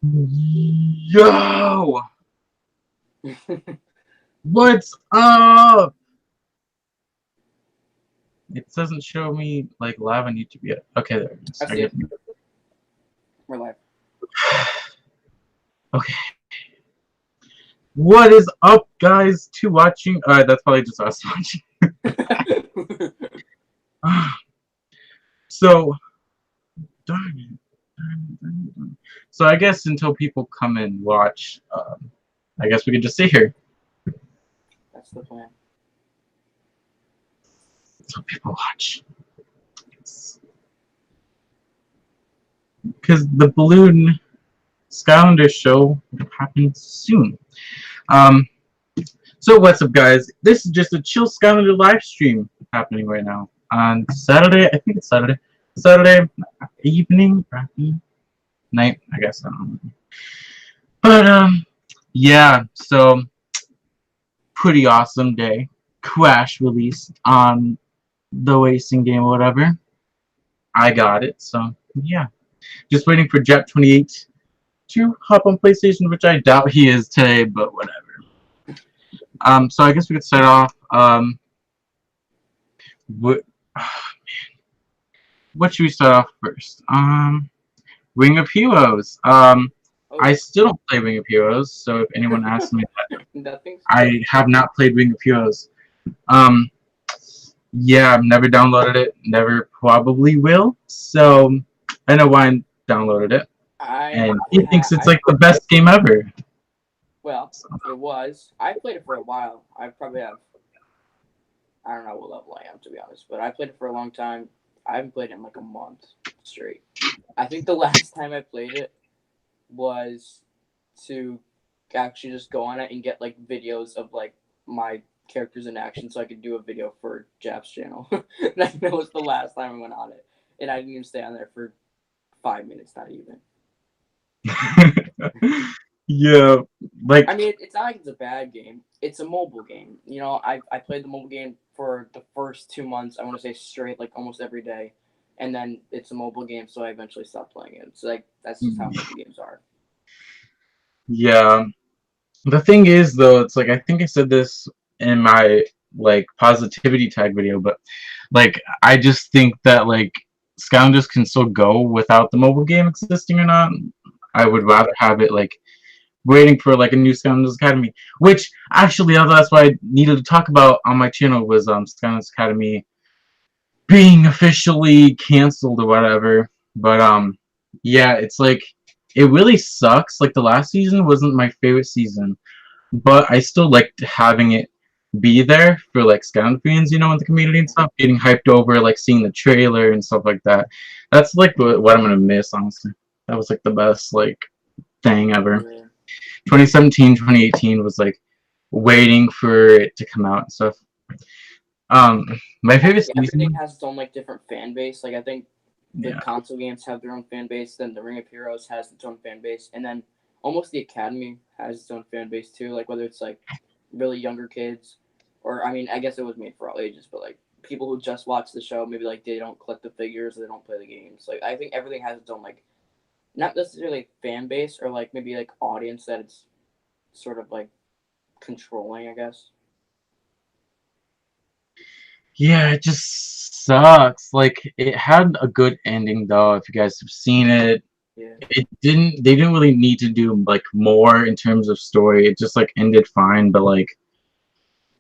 Yo! What's up? It doesn't show me like live on YouTube yet. Okay, there it is. I see it. We're live. Okay. What is up, guys? To watching. Alright, that's probably just us watching. So, darn it. So I guess until people come and watch, I guess we can just sit here. That's the plan. Until people watch. Because the balloon Skylanders show happens soon. So what's up, guys? This is just a chill Skylander live stream happening right now on Saturday. I think it's Saturday. Saturday evening, night. I guess I don't know. But yeah. So pretty awesome day. Crash released on the racing game or whatever. I got it. So yeah. Just waiting for Jep28 to hop on PlayStation, which I doubt he is today, but whatever. So I guess we could start off. What should we start off first? Ring of Heroes. I still don't play Ring of Heroes, so if anyone asks me that, I have not played Ring of Heroes. Yeah, I've never downloaded it, never probably will. So I know why I downloaded it, and he thinks it's like the best game ever. Well, it was. I played it for a while. I probably have. I don't know what level I am, to be honest, but I played it for a long time. I haven't played it in like a month straight. I think the last time I played it was to actually just go on it and get like videos of like my characters in action, so I could do a video for Jap's channel. That was the last time I went on it, and I didn't even stay on there for 5 minutes, not even. Yeah, like I mean, it's not like it's a bad game. It's a mobile game. You know, I played the mobile game for the first 2 months. I want to say straight, like almost every day, and then it's a mobile game, so I eventually stopped playing it. So like that's just how mobile games are. Yeah. The thing is, though, it's like I think I said this in my like positivity tag video, but like I just think that like Skylanders can still go without the mobile game existing or not. I would rather have it like waiting for like a new Skylanders Academy, which actually that's what I needed to talk about on my channel was Skylanders Academy being officially canceled or whatever. But yeah, it's like it really sucks. Like the last season wasn't my favorite season, but I still liked having it be there for like Skylanders fans, you know, in the community and stuff, getting hyped over, like seeing the trailer and stuff like that. That's like what I'm gonna miss, honestly. That was like the best like thing ever. Yeah. 2017, 2018 was like waiting for it to come out and stuff. My favorite season. Everything has its own like different fan base. Like I think the Yeah. console games have their own fan base. Then the Ring of Heroes has its own fan base, and then almost the Academy has its own fan base too. Like whether it's like really younger kids, or I mean, I guess it was made for all ages, but like people who just watch the show, maybe like they don't collect the figures, or they don't play the games. Like I think everything has its own like not necessarily fan base or like maybe like audience that it's sort of like controlling, I guess. Yeah, it just sucks. Like it had a good ending though, if you guys have seen it. Yeah. They didn't really need to do like more in terms of story. It just like ended fine, but like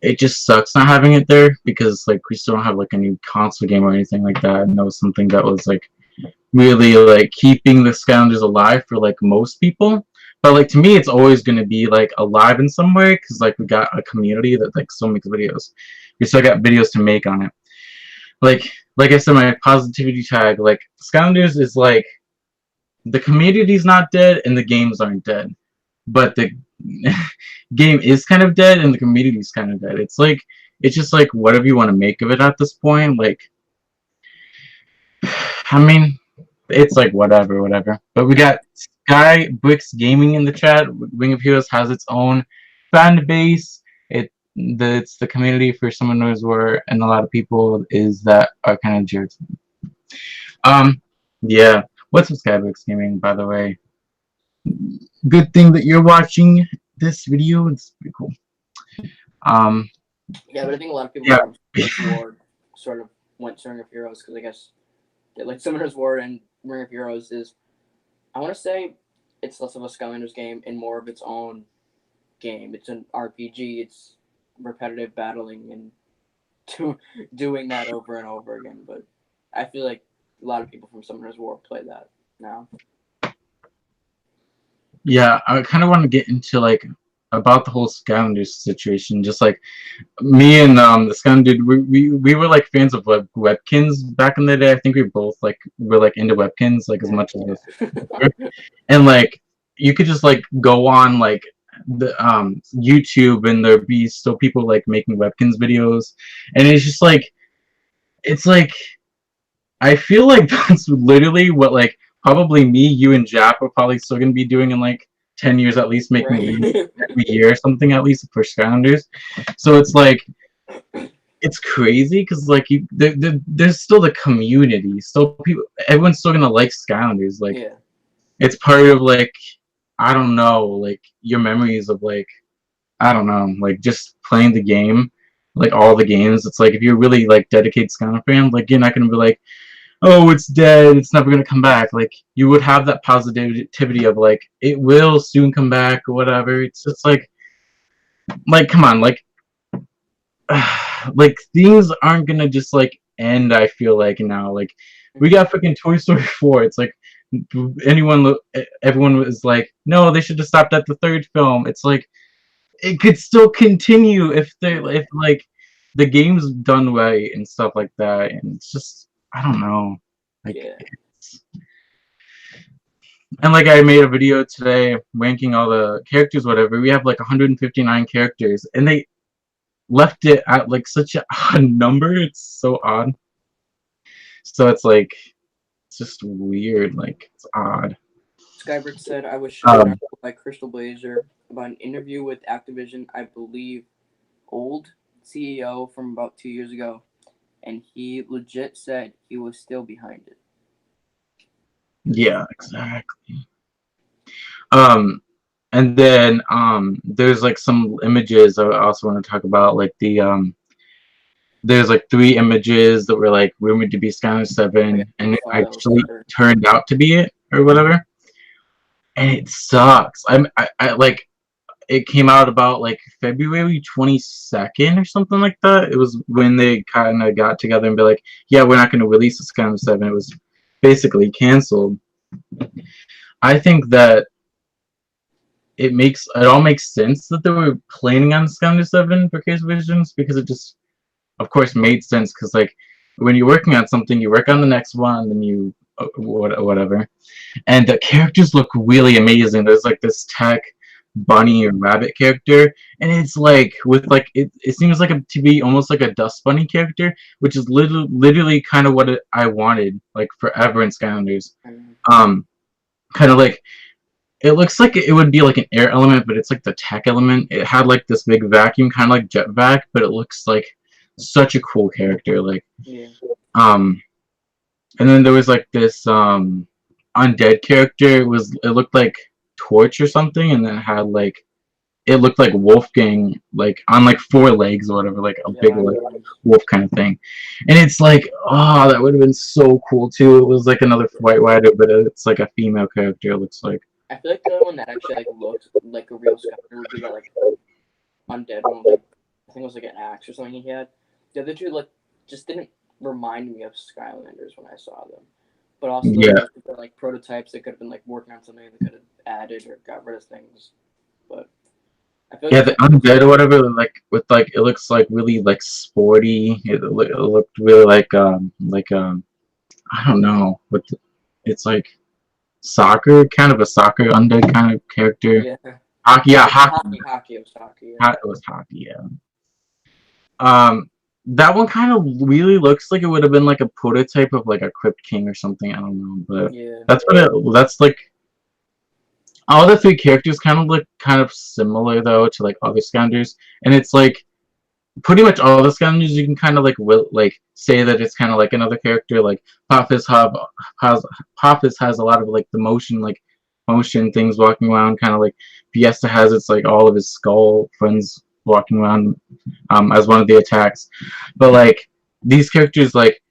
it just sucks not having it there because like we still don't have like a new console game or anything like that. And that was something that was like really like keeping the Skylanders alive for like most people. But like to me, it's always gonna be like alive in some way because like we got a community that like still makes videos. We still got videos to make on it. Like I said, my positivity tag, like Skylanders is like the community's not dead and the games aren't dead, but the game is kind of dead and the community's kind of dead. It's like it's just like whatever you want to make of it at this point. Like, I mean, it's like whatever. But we got Sky Bricks Gaming in the chat. Ring of Heroes has its own fan base. It's the community for someone who knows where, and a lot of people is that are kind of jerks. Yeah. What's with Sky Bricks Gaming, by the way? good thing that you're watching this video. It's pretty cool. Yeah, but I think a lot of people Yeah. from Summoner's War sort of went to Ring of Heroes because I guess like Summoner's War and Ring of Heroes is, I want to say, it's less of a Skylanders game and more of its own game. It's an RPG. It's repetitive battling and doing that over and over again. But I feel like a lot of people from Summoner's War play that now. Yeah, I kind of want to get into like about the whole Skylanders situation. Just like me and the Skylander dude, we were like fans of webkins back in the day. I think we both like were like into webkins like as much as us. And like you could just like go on like the YouTube and there'd be still people like making webkins videos, and it's like I feel like that's literally what like probably me, you, and Jap are probably still gonna be doing in like 10 years at least, making videos every year or something at least for Skylanders. So it's like it's crazy because like there's still the community, still people, everyone's still gonna like Skylanders. Like Yeah. it's part of like I don't know, like your memories of like I don't know, like just playing the game, like all the games. It's like if you're really like dedicated Skylander fan, like you're not gonna be like, oh, it's dead, it's never gonna come back. Like you would have that positivity of like it will soon come back or whatever. It's just like come on, like things aren't gonna just like end. I feel like now, like we got freaking Toy Story 4. It's like everyone was like, no, they should have stopped at the third film. It's like it could still continue if if like the game's done right and stuff like that. And it's just I don't know, like. Yeah. And like I made a video today ranking all the characters, whatever. We have like 159 characters, and they left it at like such an odd number. It's so odd. So it's like it's just weird. Like it's odd. Skybird said, I was shown an article by Crystal Blazer about an interview with Activision, I believe, old CEO from about 2 years ago, and he legit said he was still behind it. Yeah, exactly. And then there's like some images I also want to talk about, like the there's like 3 images that were like rumored to be Skylanders 7, and it actually turned out to be it or whatever. And it sucks. I like it came out about like February 22nd or something like that. It was when they kind of got together and be like, yeah, we're not going to release the Skylanders 7. It was basically canceled. I think that it all makes sense that they were planning on Skylanders 7 for Case Visions, because it just of course made sense, because like when you're working on something, you work on the next one, and then you whatever. And the characters look really amazing. There's like this tech bunny or rabbit character, and it's like with like it seems like to be almost like a dust bunny character, which is literally kind of what I wanted like forever in Skylanders. Kind of like it looks like it would be like an air element, but it's like the tech element. It had like this big vacuum, kind of like Jetvac, but it looks like such a cool character. Like and then there was like this undead character. It looked like Torch or something, and then it had like it looked like Wolfgang, like on like 4 legs or whatever, like a big like wolf kind of thing. And it's like, oh, that would have been so cool too. It was like another White Rider, but it's like a female character. It looks like. I feel like the one that actually like looked like a real Skylander would be that like undead one. Like, I think it was like an axe or something he had. The other two like just didn't remind me of Skylanders when I saw them. But also they're like prototypes that could have been like working on something that could have added or got rid of things. But I feel like the undead or whatever, like with like it looks like really like sporty. It looked really like I don't know, but it's like soccer, kind of a soccer undead kind of character. Yeah. Hockey. Hockey. It was hockey. Yeah. It was hockey. Yeah. That one kind of really looks like it would have been like a prototype of like a Crypt King or something. I don't know, but that's like all the 3 characters kind of look kind of similar though to like other Skylanders, and it's like pretty much all the Skylanders you can kind of like say that it's kind of like another character. Like Pophis has a lot of like the motion like motion things walking around, kind of like Fiesta has its like all of his skull friends walking around as one of the attacks. But like these characters like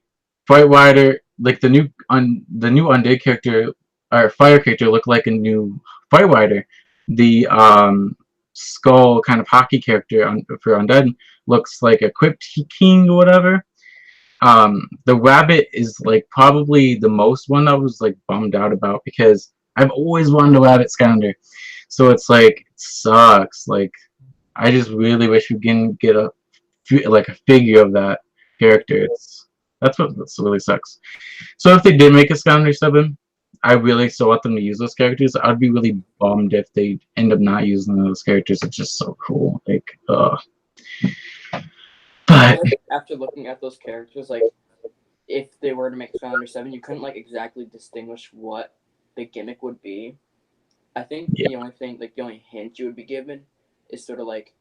Fright Rider, like the new undead character or fire character look like a new Fright Rider. The skull kind of hockey character for undead looks like a Crypt King or whatever. The rabbit is like probably the most one I was like bummed out about because I've always wanted a rabbit Skylander. So it's like it sucks. Like I just really wish we can get a like a figure of that character. That's really sucks. So if they did make a Skylander 7, I really still want them to use those characters. I'd be really bummed if they end up not using those characters. It's just so cool. Like, But like, after looking at those characters, like if they were to make Skylander 7, you couldn't like exactly distinguish what the gimmick would be. I think yeah. the only thing, like the only hint you would be given is sort of like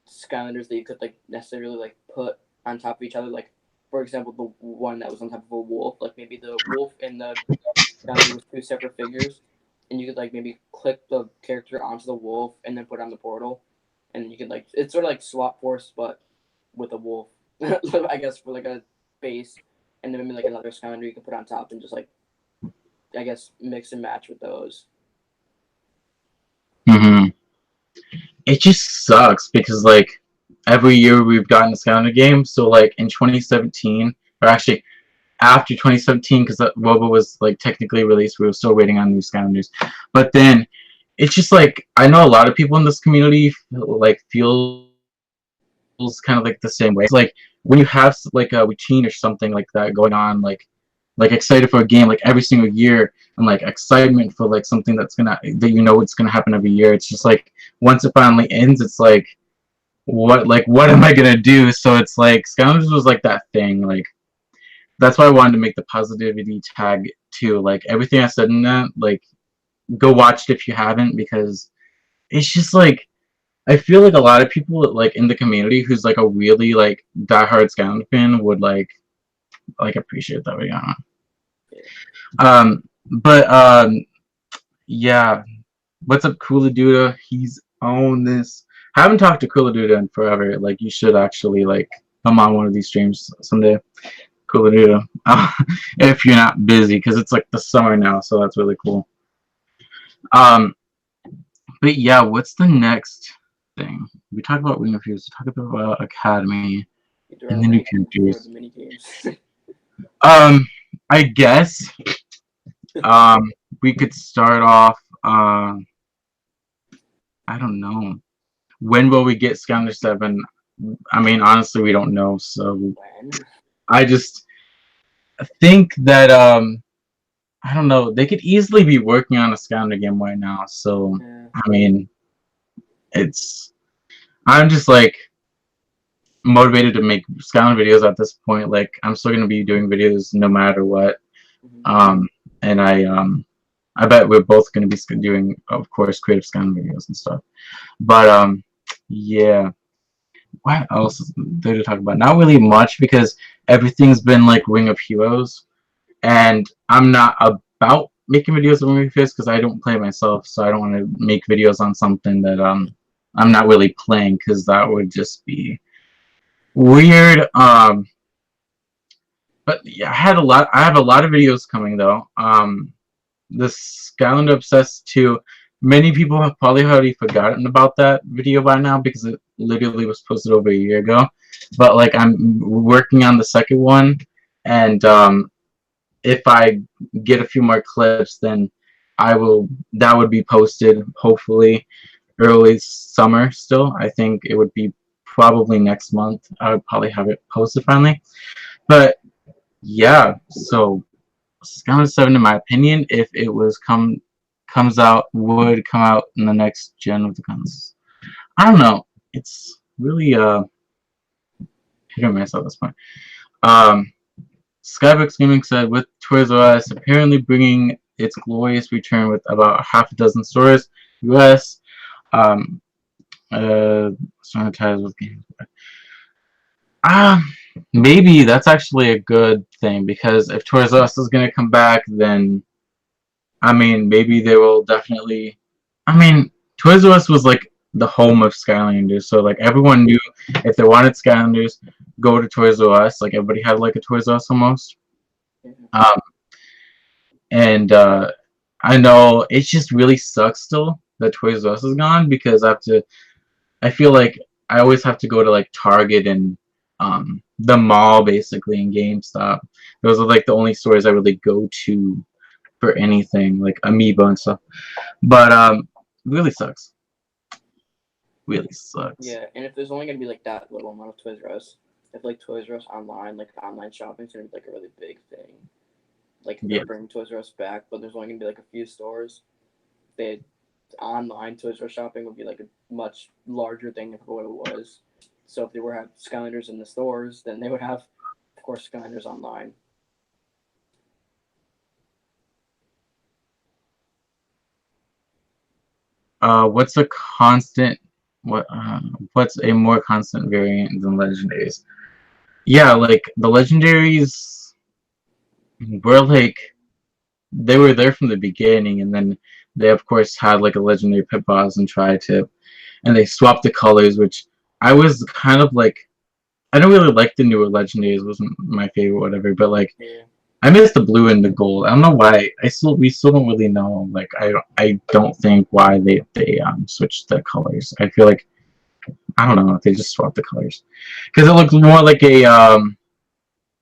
Skylanders that you could like necessarily like put on top of each other. Like for example, the one that was on top of a wolf, like maybe the wolf and the Skylander was two separate figures, and you could like maybe click the character onto the wolf and then put it on the portal, and you could like it's sort of like Swap Force but with a wolf, I guess for like a base, and then maybe like another Skylander you can put on top and just like I guess mix and match with those. It just sucks because like every year we've gotten a Skylander game. So like in 2017, or actually after 2017, because Robo was like technically released, we were still waiting on new Skylanders. But then it's just like I know a lot of people in this community like feels kind of like the same way. It's like when you have like a routine or something like that going on, like excited for a game like every single year, and like excitement for like something that you know it's gonna happen every year. It's just like once it finally ends, it's like what am I gonna do? So it's like Skylanders was like that thing. Like that's why I wanted to make the positivity tag too. Like everything I said in that, like go watch it if you haven't, because it's just like I feel like a lot of people like in the community who's like a really like diehard Skylander fan would like appreciate that video. But yeah. What's up, Cooler Duda? He's on this. I haven't talked to Cooler Duda in forever. Like you should actually like come on one of these streams someday. Cooler Duda. If you're not busy, because it's like the summer now, so that's really cool. But yeah, what's the next thing? We talked about Wing of Heroes, we talked about Academy, and the new characters. I guess we could start off. I don't know. When will we get Skylander 7? I mean, honestly, we don't know. So I just think that I don't know. They could easily be working on a Skylander game right now. So I mean, I'm just like motivated to make Skylander videos at this point. Like I'm still gonna be doing videos no matter what. And I bet we're both gonna be doing, of course, creative Skylander videos and stuff. But yeah. What else is there to talk about? Not really much, because everything's been like Ring of Heroes, and I'm not about making videos on Ring of Heroes because I don't play myself, so I don't want to make videos on something that I'm not really playing, because that would just be weird. But yeah, I have a lot of videos coming though. The Skylander Obsessed 2. Many people have probably already forgotten about that video by now because it literally was posted over a year ago. But like I'm working on the second one, and if I get a few more clips, then that would be posted hopefully early summer still. I think it would be probably next month. I would probably have it posted finally. But yeah, so Skylander 7, in my opinion, if it would come out in the next gen of the guns. I don't know. It's really hit or miss at this point. Skybox Gaming said, with Toys R Us apparently bringing its glorious return with about half a dozen stores, US, sanitized with games. Maybe that's actually a good thing, because if Toys R Us is gonna come back, then I mean, maybe they will definitely. I mean, Toys R Us was like the home of Skylanders, so like everyone knew if they wanted Skylanders, go to Toys R Us. Like everybody had like a Toys R Us almost. Um, and I know it just really sucks still that Toys R Us is gone because I have to. I feel like I always have to go to like Target and the mall basically and GameStop. Those are like the only stores I really go to for anything like Amiibo and stuff. But really sucks. Really sucks. Yeah, and if there's only gonna be like that little amount of Toys R Us, if like Toys R Us online, like online shopping's gonna be like a really big thing. Like if Yeah. they're bringing Toys R Us back, but there's only gonna be like a few stores. They online Toys R Us shopping would be like a much larger thing than what it was. So if they were have Skylanders in the stores, then they would have, of course, Skylanders online. What's a constant? What's a more constant variant than legendaries? Yeah, like the legendaries were like they were there from the beginning, and then they of course had like a legendary pit boss and tried to, and they swapped the colors, which I was kind of like I don't really like the newer legendaries. Wasn't my favorite, whatever. But like Yeah. I miss the blue and the gold. I don't know why. We still don't really know. Like I don't think why they switched the colors. I feel like I don't know. They just swapped the colors because it looks more like a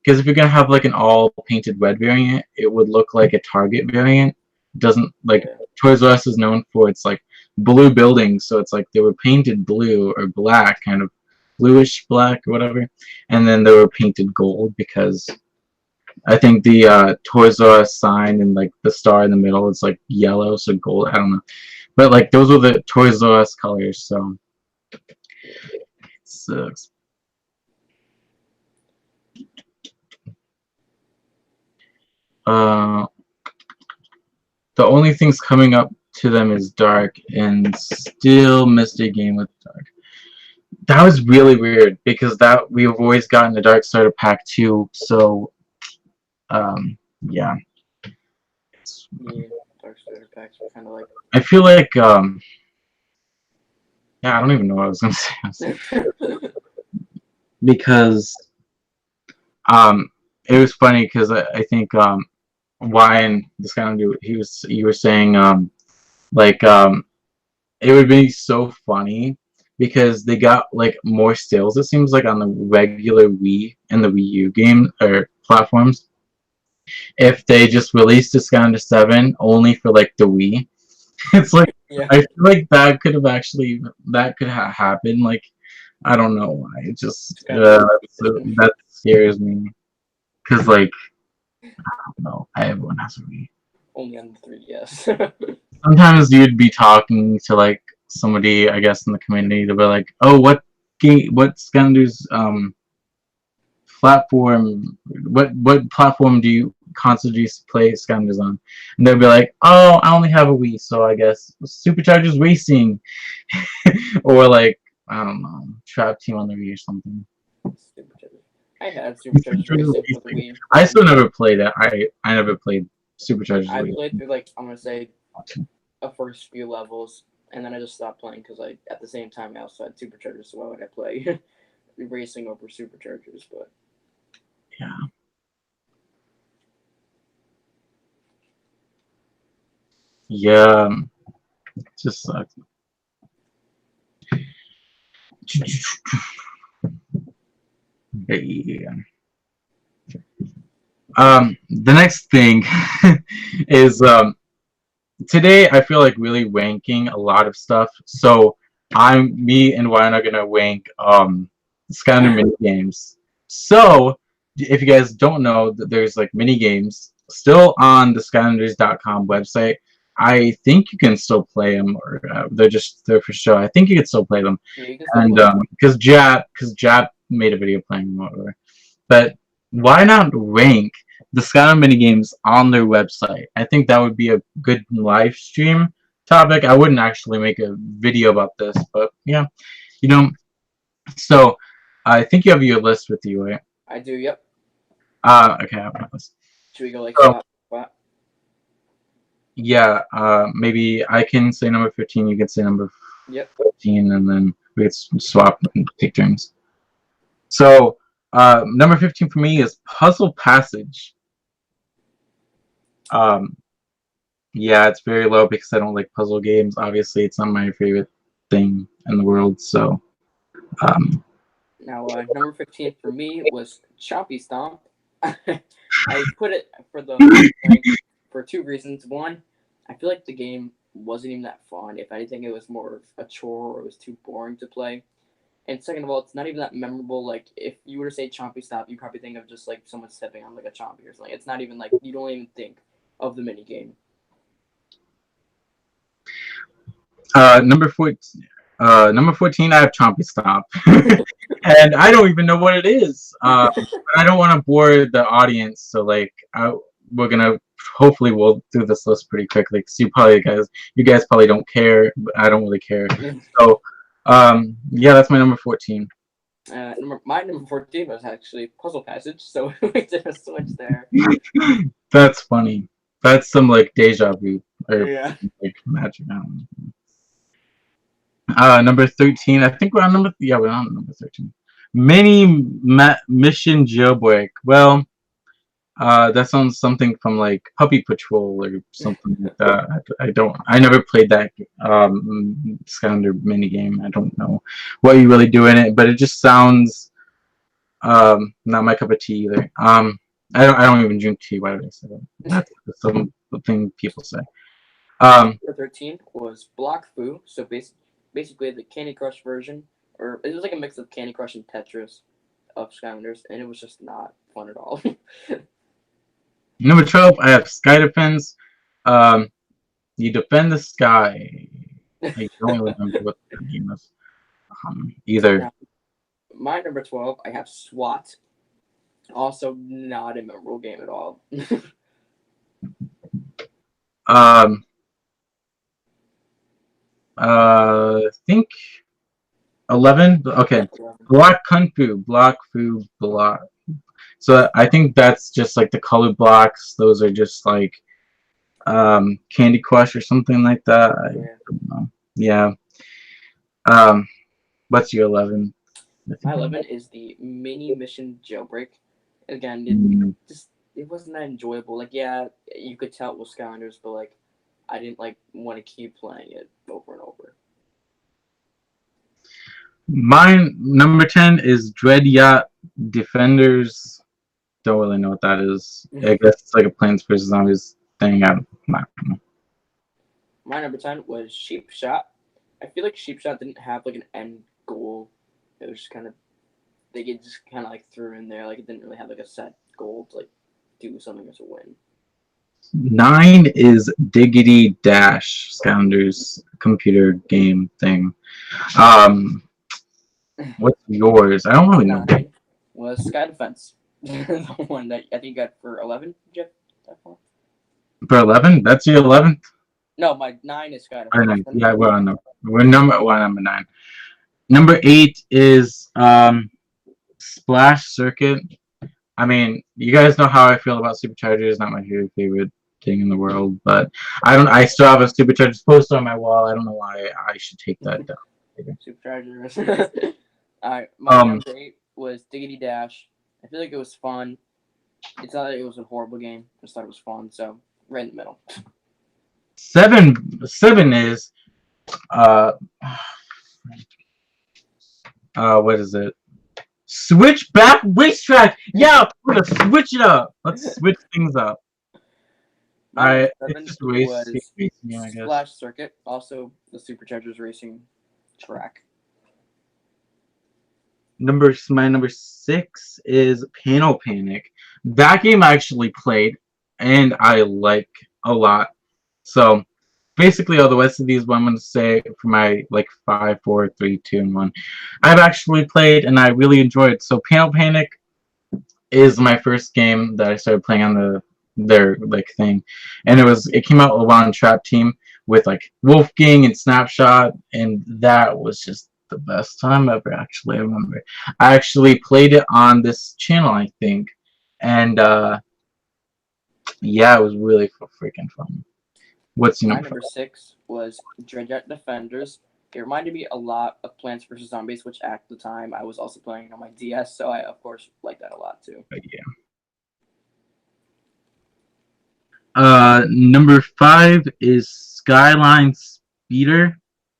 because if you're gonna have like an all painted red variant, it would look like a Target variant. It doesn't like Yeah. Toys R Us is known for its like blue buildings, so it's like they were painted blue or black, kind of bluish black or whatever, and then they were painted gold because I think the Toys R Us sign and like the star in the middle is like yellow, so gold. I don't know, but like those were the Toys R Us colors, so it sucks. Uh, the only things coming up to them is Dark, and still missed a game with Dark. That was really weird because that we've always gotten the Dark Starter Pack 2, so yeah. Yeah. Dark Starter packs were kind of like. I feel like yeah, I don't even know what I was gonna say because it was funny because I think Ryan, this kind of dude, you were saying like it would be so funny because they got like more sales it seems like on the regular Wii and the Wii U game or platforms if they just released a Skylander 7 only for like the Wii. It's like Yeah. I feel like that could have actually that could have happened. Like I don't know why. It just that scares me because like I don't know. Everyone has a Wii. Only on the 3DS. Sometimes you'd be talking to like somebody, I guess, in the community. They'll be like, "Oh, what game? What Skylanders platform? What platform do you constantly play Skylanders on?" And they'll be like, "Oh, I only have a Wii, so I guess Superchargers Racing, or like I don't know, Trap Team on the Wii or something." Superchargers. I had Superchargers Superchargers Racing for the Racing. Wii. I still never played it. I never played Superchargers I Racing. played through like I'm gonna say a first few levels, and then I just stopped playing because I at the same time I also had Superchargers, so why would I play racing over Superchargers? But Yeah. Yeah. It just sucks. Yeah. The next thing is today I feel like really ranking a lot of stuff. So me and Ryan are gonna rank Skylander mini games. So if you guys don't know that there's like mini games still on the Skylanders.com website. I think you can still play them, or they're just there for show. I think you can still play them, yeah, you can still and play. because Jap made a video playing them, whatever. But why not rank the Skyrim minigames on their website? I think that would be a good live stream topic. I wouldn't actually make a video about this, but yeah, you know. So I think you have your list with you, right? I do. Yep. Okay, I have my list. Should we go like So spot? Yeah, maybe I can say number 15, you can say number Yep. 14, and then we could swap and take turns. So, number 15 for me is Puzzle Passage. Um, yeah, it's very low because I don't like puzzle games. Obviously, it's not my favorite thing in the world. So, um, Now, number 15 for me was Choppy Stomp. I put it for the lowest rank for two reasons. One, I feel like the game wasn't even that fun. If anything, it was more of a chore or it was too boring to play. And second of all, it's not even that memorable. Like, if you were to say Chompy Stomp, you probably think of just like someone stepping on like a Chompy or something. It's not even like, you don't even think of the mini game. number 14. Number 14, I have Chompy Stomp, and I don't even know what it is. I don't want to bore the audience, so like, we're gonna hopefully we'll do this list pretty quickly because you guys probably don't care, but I don't really care. So, yeah, that's my number 14. My number 14 was actually Puzzle Passage, so we did a switch there. That's funny. That's some like deja vu or Yeah. like magic. I don't know. Number 13. I think we're on number 13. Mission Jailbreak. Well, that sounds something from like Puppy Patrol or something like that. I never played that Skylander minigame. I don't know what you really do in it, but it just sounds not my cup of tea either. I don't even drink tea. Why would I say that? That's something people say. Number 13 was Block Fu, so basically the Candy Crush version, or it was like a mix of Candy Crush and Tetris of Skylanders, and it was just not fun at all. Number 12, I have Sky Defense. Um, you defend the sky. I don't really remember what the game is. Either. Now, my number 12, I have SWAT. Also, not a memorable game at all. Um, I think 11. Okay. Block Kung Fu. Block Fu. Block. So I think that's just like the color blocks. Those are just like Candy Crush or something like that. I don't know. Yeah. Um, what's your 11? My 11 is the mini mission Jailbreak. Again, it wasn't that enjoyable. Like, yeah, you could tell it was Skylanders, but like, I didn't like want to keep playing it over and over. Mine number 10 is Dread Yacht Defenders. Don't really know what that is. I guess it's like a Plants vs Zombies thing. I don't know. My number 10 was Sheep Shot. I feel like Sheep Shot didn't have like an end goal. It was just kind of, they just kind of like threw in there. Like, it didn't really have like a set goal to like do something as a win. 9 is Diggity Dash, Skylanders computer game thing. What's yours? I don't really know. 9 was Sky Defense. The one that I think you got for 11, Jeff? For 11? That's your 11th? No, my 9 is Sky Or Defense. 9. Yeah, we're number 9. Number 8 is Splash Circuit. I mean, you guys know how I feel about Superchargers. Not my favorite thing in the world, but I still have a Superchargers poster on my wall. I don't know why I should take that down. Superchargers. Alright, my number 8 was Diggity Dash. I feel like it was fun. It's not that it was a horrible game. I just thought it was fun, so right in the middle. 7 is what is it? Switchback Racetrack. Yeah, we're gonna switch it up. Let's switch things up. My Alright, just racing, was I guess. Splash Circuit, also the Superchargers racing track. My number 6 is Panel Panic. That game I actually played and I like a lot. So basically all the rest of these, what I'm going to say for my like 5, 4, 3, 2, and 1, I've actually played and I really enjoyed. So Panel Panic is my first game that I started playing on their like thing, and it came out around Trap Team with like Wolfgang and Snapshot, and that was just the best time ever. Actually, I remember I actually played it on this channel, I think, and yeah, it was really freaking fun. What's your My number number 5? 6 was Dreadjet Defenders. It reminded me a lot of Plants vs Zombies, which at the time I was also playing on my DS, so I of course like that a lot too. Yeah. Number 5 is Skyline Speeder.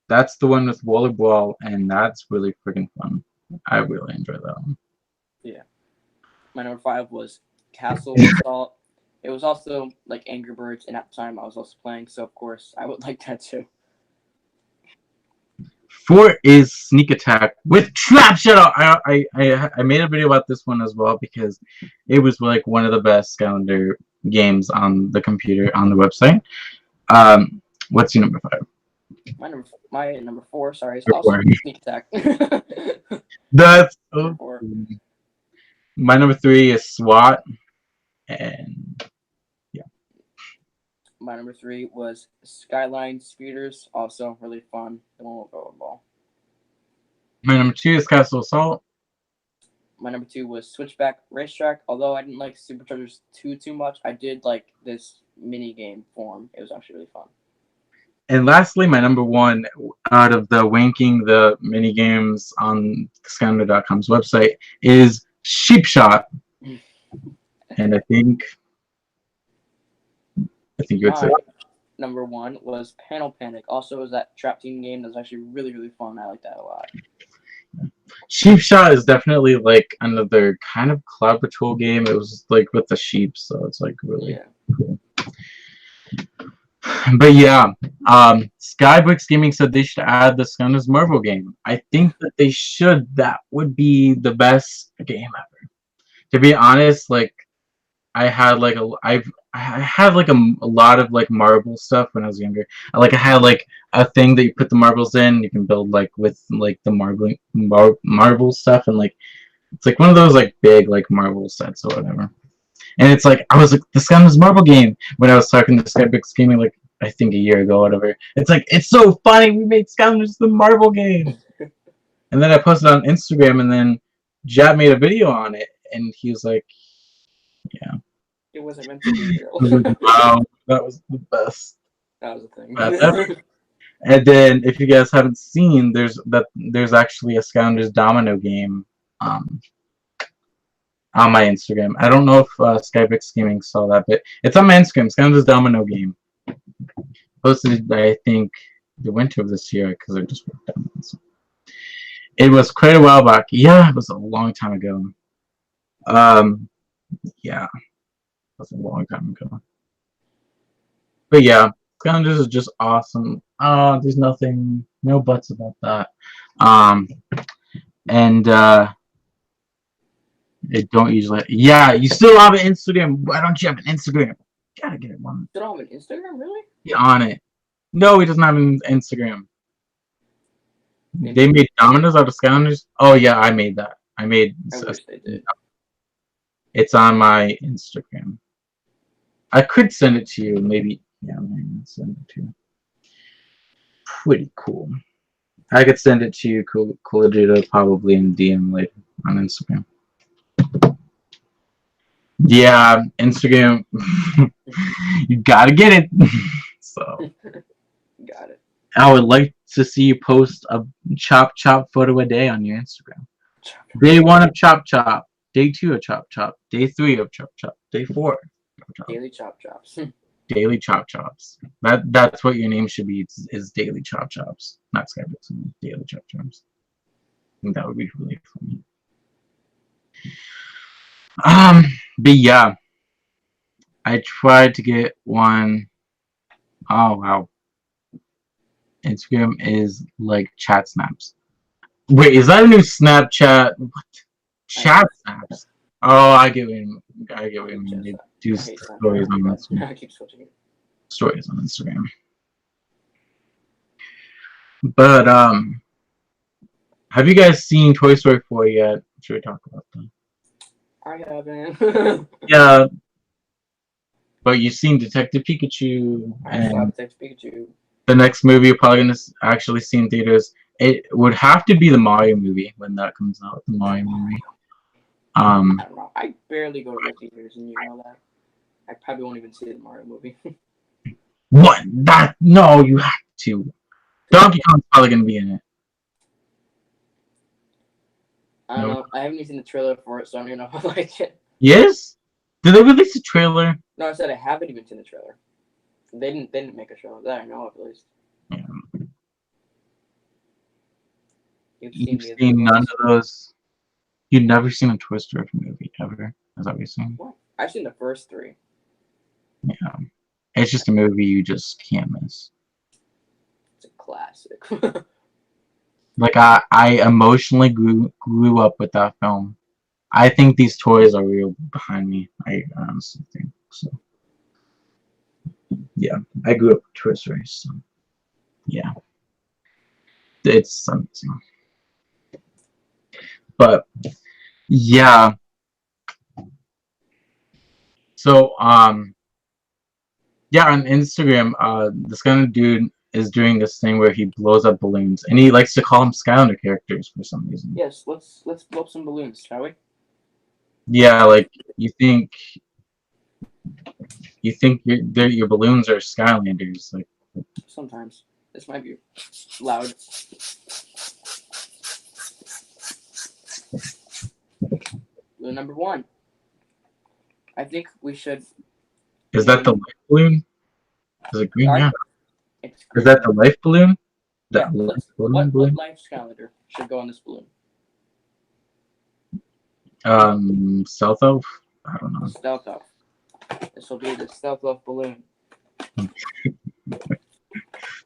That's the one with volleyball, and that's really freaking fun. I really enjoy that one. Yeah. My number 5 was Castle Assault. It was also like Angry Birds, and at the time I was also playing, so of course I would like that too. 4 is Sneak Attack with Trap Shadow. I made a video about this one as well because it was like one of the best Skylander games on the computer on the website. What's your number 5? My number 4, sorry, is Number also 4. Sneak Attack. That's Number 4. My number 3 is SWAT, and yeah. My number 3 was Skyline Speeders, also really fun. The one with volleyball. My number 2 is Castle Assault. My number 2 was Switchback Racetrack. Although I didn't like Superchargers too much, I did like this mini game form. It was actually really fun. And lastly, my number 1 out of the wanking the mini games on Skylander.com's website is Sheep Shot. And I think you would say number 1 was Panel Panic. Also, it was that trap team game that was actually really fun. I like that a lot. Sheep Shot is definitely like another kind of Cloud Patrol game. It was like with the sheep, so it's like really cool. But yeah, Skybricks Gaming said they should add the Skylanders Marvel game. I think that they should. That would be the best game ever. To be honest, like I had like I had like a lot of like marble stuff when I was younger. I had like a thing that you put the marbles in. You can build like with like the marble stuff, and like it's like one of those like big like marble sets or whatever. And it's like I was like the Skylanders Marble game when I was talking to Skybricks Gaming like I think a year ago or whatever. It's like it's so funny we made Skylanders the Marble game. And then I posted on Instagram, and then Jab made a video on it, and he was like, yeah. It wasn't meant to be real. Wow, that was the best. That was the thing. And then, if you guys haven't seen, there's actually a Skylanders Domino game on my Instagram. I don't know if Skybricks Gaming saw that, but it's on my Instagram. Skylanders Domino game. Posted, I think, the winter of this year because I just worked on it. So. It was quite a while back. Yeah, it was a long time ago. Yeah. That's a long time ago. But yeah, Skylanders is just awesome. There's no buts about that. And they don't usually. Yeah, you still have an Instagram. Why don't you have an Instagram? Gotta get it one. You don't have an Instagram, really? Get on it. No, he doesn't have an Instagram. Maybe. They made Dominoes out of Skylanders. Oh yeah, I made that. I wish they did. It's on my Instagram. I could send it to you, maybe. Yeah, I'm gonna send it to you. Pretty cool. I could send it to you, Coolidito, probably in DM later on Instagram. Yeah, Instagram. You gotta get it. So. Got it. I would like to see you post a chop photo a day on your Instagram. Day 1 of chop. Day 2 of chop. Day 3 of chop. Day 4 of chop. Daily chops. Daily chops. That's what your name should be. Is Daily chops. Not Skybricks. Daily chops. I think that would be really funny. But yeah, I tried to get one. Oh wow. Instagram is like chat snaps. Wait, is that a new Snapchat? What? Chat snaps. Oh, I get what you mean. They do stories on Instagram. I keep switching it. Stories on Instagram. But have you guys seen Toy Story 4 yet? Should we talk about that? I haven't. Yeah. But you've seen Detective Pikachu. I saw Detective Pikachu. The next movie you're probably gonna actually see in theaters. It would have to be the Mario movie when that comes out. The Mario movie. I don't know. I barely go to the theaters, and you know that. I probably won't even see the Mario movie. What? That? No, you have to. Donkey Kong's probably gonna be in it. I don't know. I haven't even seen the trailer for it, so I don't even know if I like it. Yes? Did they release a trailer? No, I said I haven't even seen the trailer. They didn't make a trailer that I know of, at least. Yeah. You've You've seen none of those. You've never seen a Toy Story movie ever. Is that what you're saying? What? I've seen the first 3. Yeah. It's just a movie you just can't miss. It's a classic. Like I emotionally grew up with that film. I think these toys are real behind me. I honestly think so. Yeah, I grew up with Toy Story, so yeah, it's something. But yeah, so yeah, on Instagram, this kind of dude is doing this thing where he blows up balloons, and he likes to call them Skylander characters for some reason. Yes, let's blow up some balloons, shall we? Yeah, like you think your balloons are Skylanders, like. Sometimes. This might be loud. Balloon number 1. I think we should. Is that the life balloon? Is it green? Sorry? Yeah. It's Is that the life balloon? Yeah. Life What balloon? life Skylander should go on this balloon? Stealth Elf? I don't know. Stealth Elf. This will be the Stealth Elf balloon.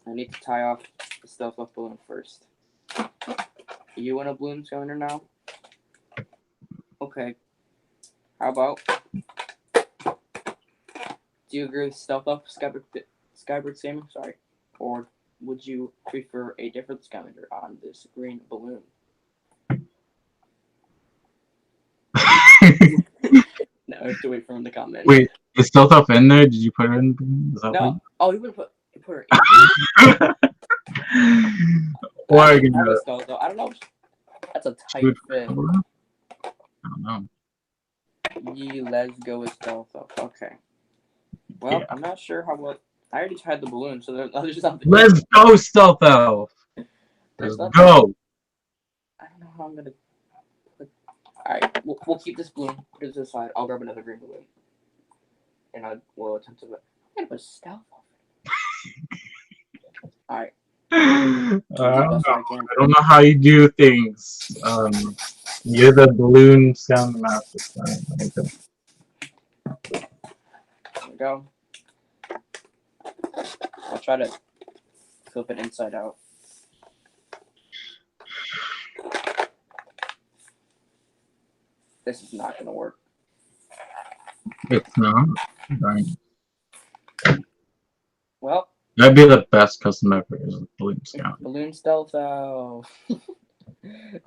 I need to tie off the Stealth Elf balloon first. You want a balloon Skylander now? Okay. How about? Do you agree with Stealth Elf Skybird Sammy? Sorry. Or would you prefer a different Skylander on this green balloon? No, I have to wait for him to comment. Wait, is Stealth Elf in there? Did you put her in the balloon? Is that No. Oh, you would put her in. Or I are you have gonna a Stealth Elf. I don't know. That's a tight shoot fit. I don't know. Let's go with Stealth Elf. Okay. Well, Yeah. I'm not sure how well. I already tried the balloon, so there's something. Let's go, Stealth Elf! Let's go! I don't know how I'm gonna. Alright, we'll keep this balloon. Put it to the side. I'll grab another green balloon, and we'll attempt to. I'm gonna put Stealth Elf. Alright. I don't know how you do things. You're the balloon sound master. There we go. I'll try to flip it inside out. This is not gonna work. It's not. Right. Well. That'd be the best custom ever, is a balloon scout. Balloon Stealth Elf.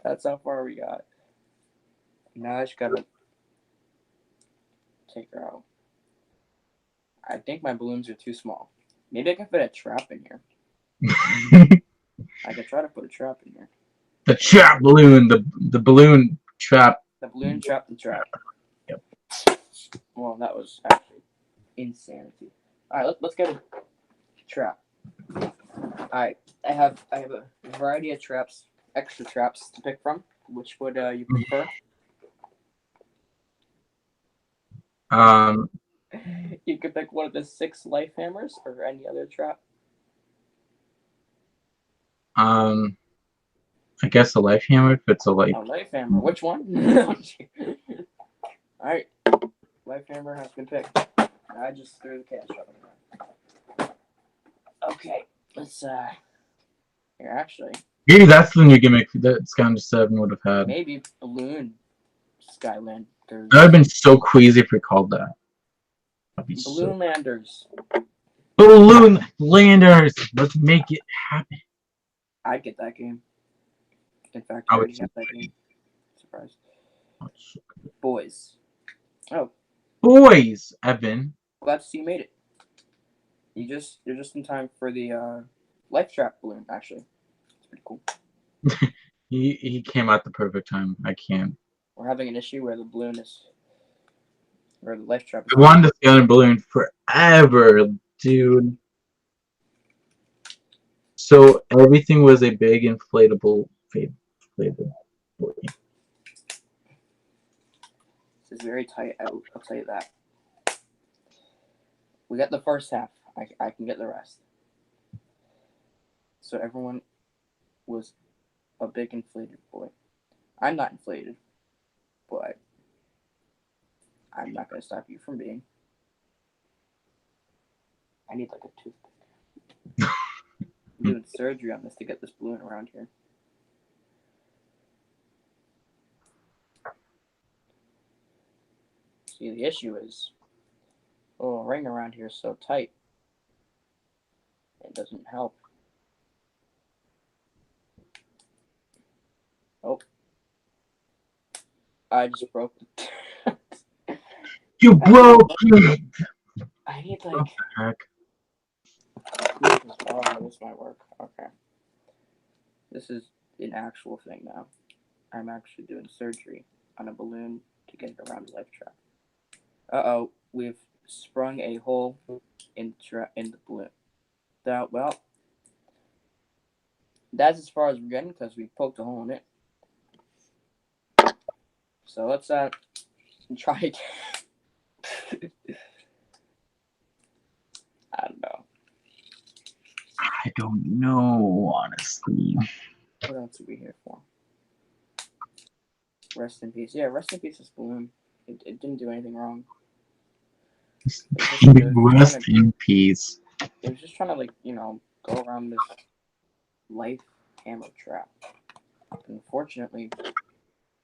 That's how far we got. Now I just gotta take her out. I think my balloons are too small. Maybe I can fit a trap in here. I could try to put a trap in here. The trap balloon, the balloon trap. The balloon trap the trap. Yep. Well, that was actually insanity. All right, let's get a trap. All right, I have a variety of traps, extra traps to pick from. Which would you prefer? You could pick one of the 6 life hammers or any other trap. I guess a life hammer if it's a life. A life hammer. Which one? Alright. Life hammer has been picked. I just threw the cash up. Okay. Let's here actually. Maybe that's the new gimmick that Skylander 7 would have had. Maybe balloon Skylander. That would have been so crazy if we called that. Balloon Landers. Balloon Landers! Let's make it happen. I'd get that game. In fact, I already have that game. Surprise. Boys. Oh. Boys, Evan. Glad to see you made it. You're just in time for the life trap balloon, actually. It's pretty cool. he came at the perfect time. I can't. We're having an issue where the balloon is where the life trap is. I wanted to stay on a balloon forever, dude. So everything was a big inflatable inflatable balloon. This is very tight. I'll tell you that. We got the first half. I can get the rest. So everyone was a big inflated boy. I'm not inflated, but I'm not going to stop you from being. I need like a toothpick. I'm doing surgery on this to get this balloon around here. See, the issue is the little ring around here is so tight. It doesn't help. Oh. I just broke the... You broke it! I need like... Heck. Oh, this might work. Okay. This is an actual thing now. I'm actually doing surgery on a balloon to get it around the life trap. Uh-oh. We've sprung a hole in the balloon. Well, that's as far as we're getting because we poked a hole in it. So let's try again. I don't know. I don't know, honestly. What else are we here for? Rest in peace. Yeah, rest in peace, this balloon. It didn't do anything wrong. Rest in peace. It was just trying to, like, go around this life hammer trap. Unfortunately,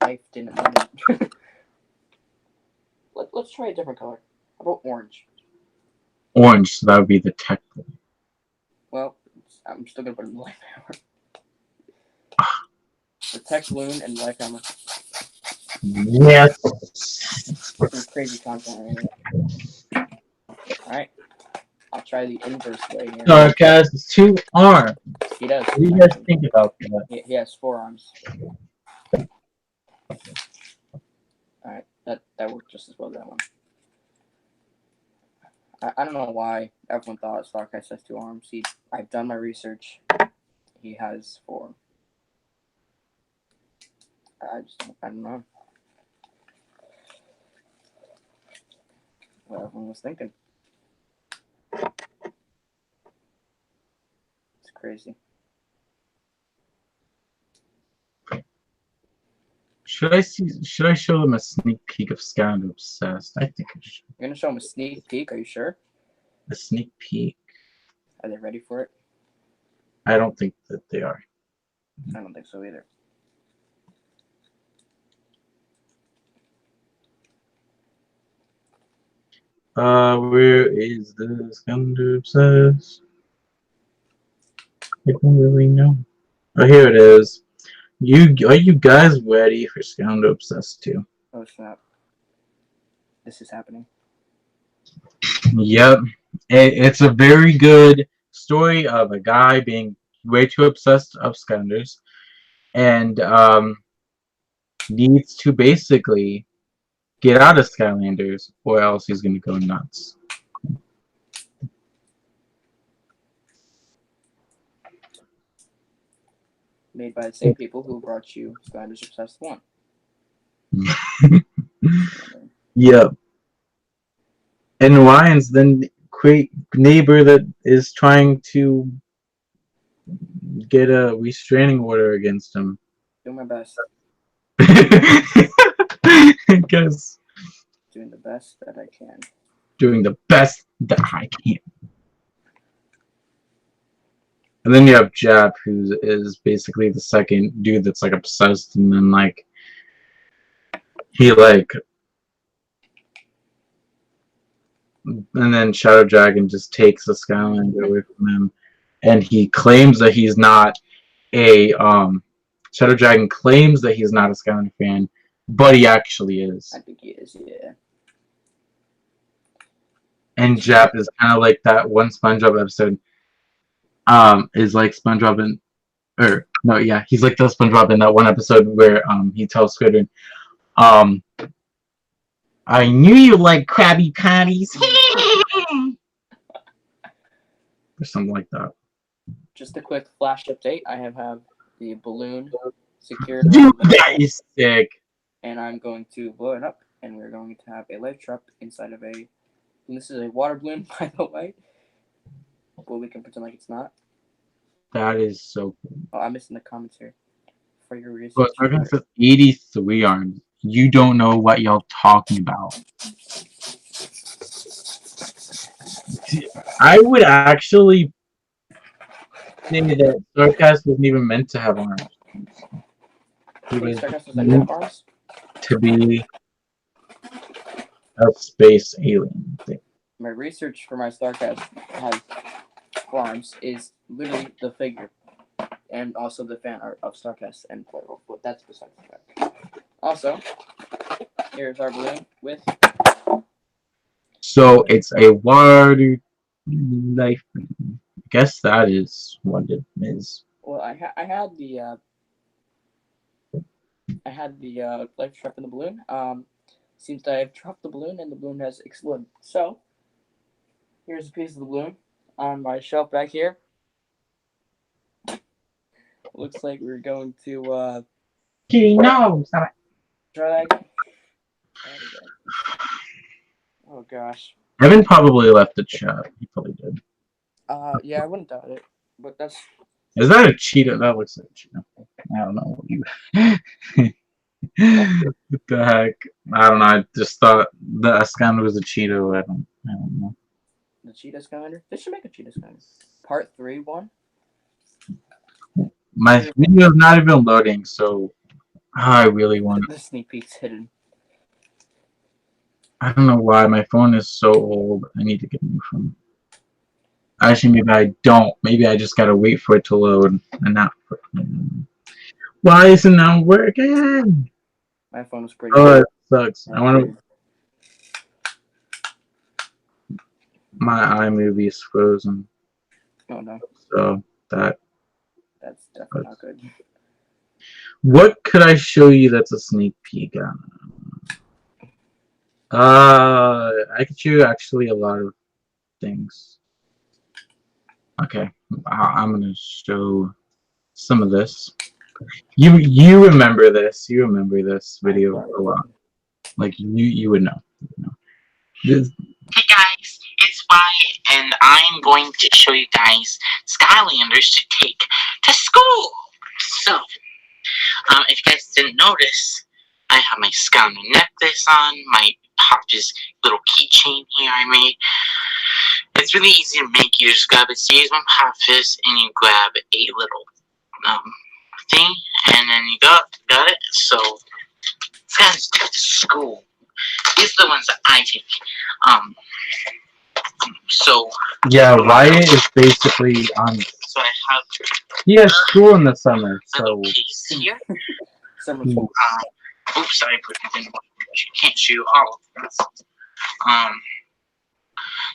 life didn't let it. Let's try a different color. How about orange? Orange, so that would be the tech balloon. Well, I'm still gonna put it in the life hammer. The tech balloon and life hammer. Yes. Some crazy content right here. Alright. I'll try the inverse way here. No, guys, it's 2 arms. He does. What do you guys think about that? He has 4 arms. Alright, that worked just as well as that one. I don't know why everyone thought Starcast has 2 arms. I've done my research. He has 4. I don't know. What everyone was thinking. It's crazy. Should I show them a sneak peek of Skylanders Obsessed? I think I should. You're gonna show them a sneak peek, are you sure? A sneak peek. Are they ready for it? I don't think that they are. I don't think so either. Where is the Skylanders Obsessed? I don't really know. Oh, here it is. Are you guys ready for Skylanders Obsessed 2? Oh snap. This is happening. Yep. It's a very good story of a guy being way too obsessed of Skylanders and needs to basically get out of Skylanders or else he's gonna go nuts. Made by the same people who brought you Skylanders Obsessed 1. Yep. And Ryan's then neighbor that is trying to get a restraining order against him. Doing my best. I guess. Doing the best that I can. Doing the best that I can. And then you have Jap, who is basically the second dude that's like obsessed, and then like he like, and then Shadow Dragon just takes the Skylander away from him, and he claims that he's not a Shadow Dragon claims that he's not a Skylander fan, but he actually is. I think he is, yeah. And Jap is kind of like that one SpongeBob episode. Is like SpongeBob in, or no, yeah, he's like the SpongeBob in that one episode where he tells Squidward, I knew you like Krabby Patties, or something like that. Just a quick flash update. I have the balloon secured Dude, around the that middle, is sick. and I'm going to blow it up, and we're going to have a life trap inside of a. And this is a water balloon, by the way. But we can pretend like it's not. That is so cool. Oh, I'm missing the comments here. For your Bro, research. Starcast has 83 arms. You don't know what y'all talking about. I would actually say that Starcast wasn't even meant to have arms. He was Starcast doesn't meant have arms. to be a space alien thing. My research for my Starcast has arms is literally the figure, and also the fan art of Starcast and Plural. But that's besides the fact. Also, here's our balloon with. So it's a water life. I guess that is what it is. Well, I had the life trap in the balloon. Seems that I've dropped the balloon and the balloon has exploded. So here's a piece of the balloon on my shelf back here. Looks like we're going to No, stop it. try that again. Oh gosh. Evan probably left the chat. He probably did. Yeah, I wouldn't doubt it, but that's. Is that a cheetah? That looks like a cheetah. I don't know what you. What the heck? I don't know. I just thought the Skylander was a cheetah. I don't know. The Cheetah Skylander? They should make a Cheetah Skylander. Part 3 one. My video is not even loading, so I really want. The sneak peek's hidden. I don't know why my phone is so old. I need to get a new phone. Actually, maybe I don't. Maybe I just gotta wait for it to load and not. Why isn't it not working? My phone was pretty. Oh, it sucks. I want to. My iMovie is frozen. Oh no. So that's definitely not good. What could I show you that's a sneak peek on? I could show you actually a lot of things. Okay, I'm gonna show some of this. You remember this? You remember this video a lot? Like you would know. This, Hey guys, it's Wyatt, and I'm going to show you guys Skylanders to take to school. So, if you guys didn't notice, I have my Skylander necklace on, my Hop's little keychain here I made. It's really easy to make. You just grab a series one Hop's and you grab a little thing, and then you got it. So, Skylanders to school. These are the ones that I take. So yeah, Wyatt is basically on. So I have. He has school in the summer, so. Piece here. Summer school. Oops, I put it in. Can't show all of this.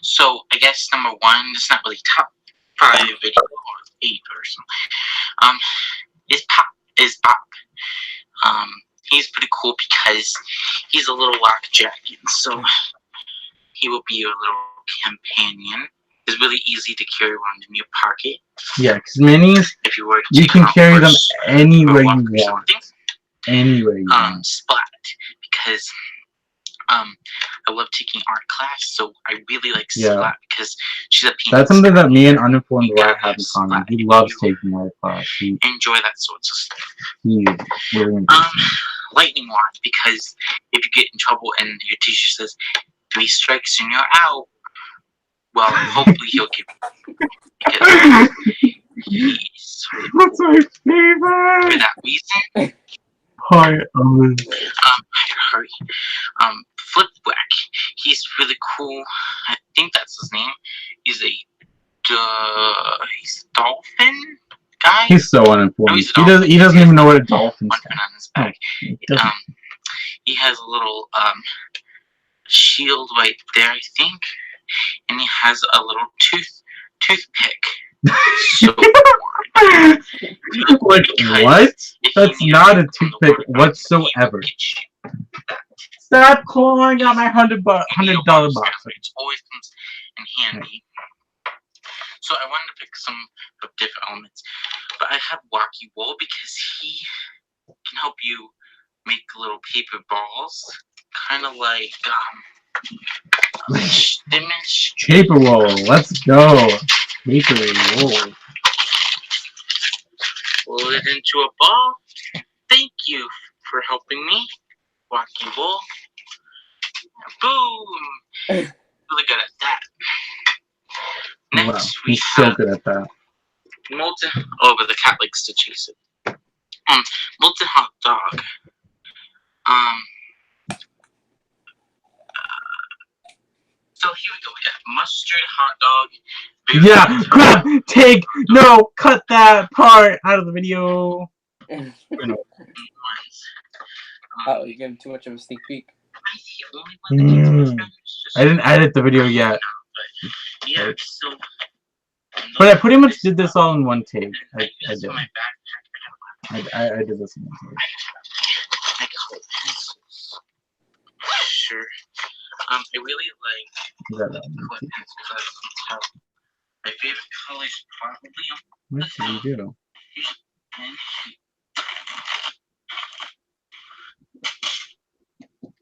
So I guess number one, it's not really top 5 video or 8 or something. Is Bob. He's pretty cool because he's a little lock jacket, so he will be your little companion. It's really easy to carry around in your pocket. Yeah, because minis, if you were to you can carry them anywhere you want. Anywhere you want. Splat, because I love taking art class, so I really like Splat because she's a painting. That's something that me and Uninformed Wyatt have in common. He loves taking art class. Enjoy that sorts of stuff. He really lightning rod, because if you get in trouble and your teacher says 3 strikes and you're out, well, hopefully he'll give you. Because he's That's my favorite. For that reason. Part of hurry. Flip Whack. He's really cool. I think that's his name. He's he's a dolphin guy. He's so uninformed. He doesn't even know what a dolphin's on his back. He has a little shield right there, I think, and he has a little toothpick. So like what? That's not a toothpick whatsoever. Stop clawing out my $100 box. Which always comes in handy. So I wanted to pick some of different elements. But I have Wacky Wool because he can help you make little paper balls. Kind of like, Paper wool, let's go. Paper wool. Roll it into a ball. Thank you for helping me. Wacky Wool. Boom! Really good at that. Next, Wow, we he's so have good at that. molten. Oh, but the cat likes to chase it. Molten hot dog. So here we go. We got mustard hot dog. Yeah, crap! Take no, cut that part out of the video. Oh, you gave him too much of a sneak peek. I didn't edit the video yet. Yeah, so. But I pretty much did this all in one take. I did. I did this in one take. I color pencils. Sure. I really like color pencils. My favorite color is probably What did you do?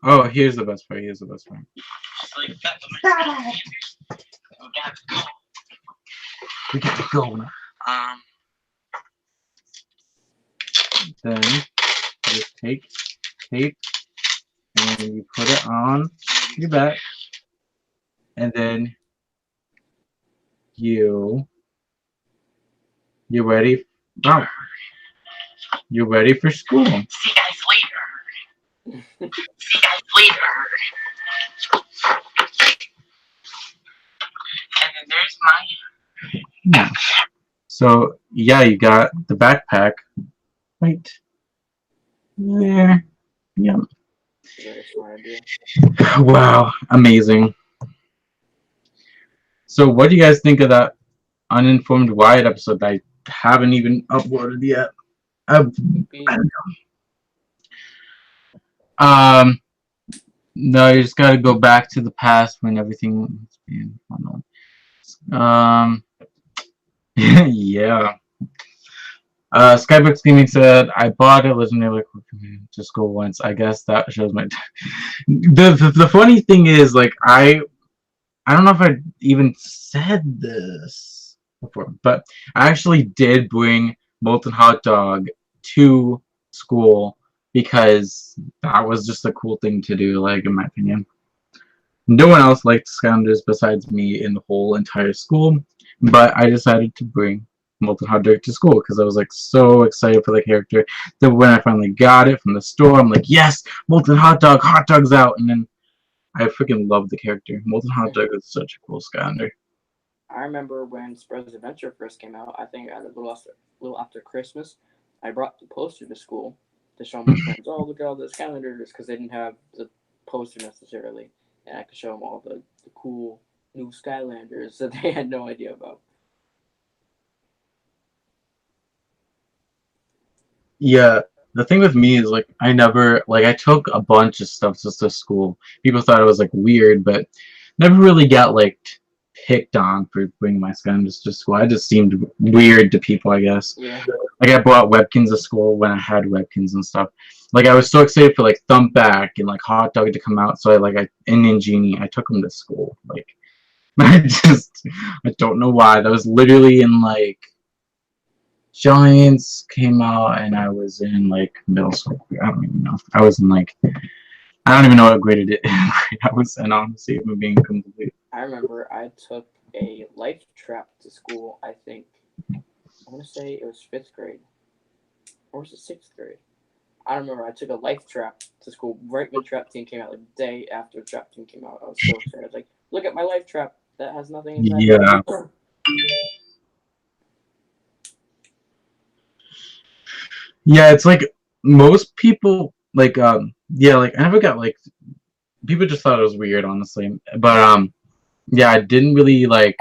Oh, here's the best part. Here's the best part. Just like that. We got to go. Then just take tape and you put it on your back, and then you're ready. Oh, you're ready for school. See you guys later. See you guys later. And then there's my. Yeah. So yeah, you got the backpack right there. Yeah. Very smart idea. Wow, amazing. So what do you guys think of that Uninformed Wyatt episode that I haven't even uploaded yet? I don't know. No, you just gotta go back to the past when everything was being yeah. Skybox Gaming said, I bought it, wasn't able to school once. I guess that shows my the funny thing is, like, I don't know if I even said this before, but I actually did bring Molten Hot Dog to school because that was just a cool thing to do, like, in my opinion. No one else liked Skylanders besides me in the whole entire school, but I decided to bring Molten Hot Dog to school because I was like so excited for the character that when I finally got it from the store, I'm like, yes, Molten Hot Dog's out, and then I freaking love the character. Molten Hot Dog is such a cool Skylander. I remember when Spread's Adventure first came out, I think a little after Christmas, I brought the poster to school to show my friends, oh, look at all the Skylanders, because they didn't have the poster necessarily, and I could show them all the cool new Skylanders that they had no idea about. Yeah, the thing with me is, like, I never, like, I took a bunch of stuff just to school. People thought it was, like, weird, but never really got, like, picked on for bringing my Skylanders to school. I just seemed weird to people, I guess. Yeah. Like, I brought Webkins to school when I had Webkins and stuff. Like, I was so excited for, like, Thumpback and, like, Hot Dog to come out, so and Ninjini, I took them to school. Like, I don't know why. That was literally in, like, Giants came out, and I was in, like, middle school. I don't even know. I was in, like, I don't even know what grade I was in, honestly, if I'm being complete. I remember I took a life trap to school, I think. I want to say it was 5th grade. Or was it 6th grade? I don't remember. I took a life trap to school right when Trap Team came out, like the day after Trap Team came out. I was so excited. I was like, look at my life trap. That has nothing inside. Yeah. Yeah, it's like most people, like, yeah, like, I never got, like, people just thought it was weird, honestly. But, yeah, I didn't really, like,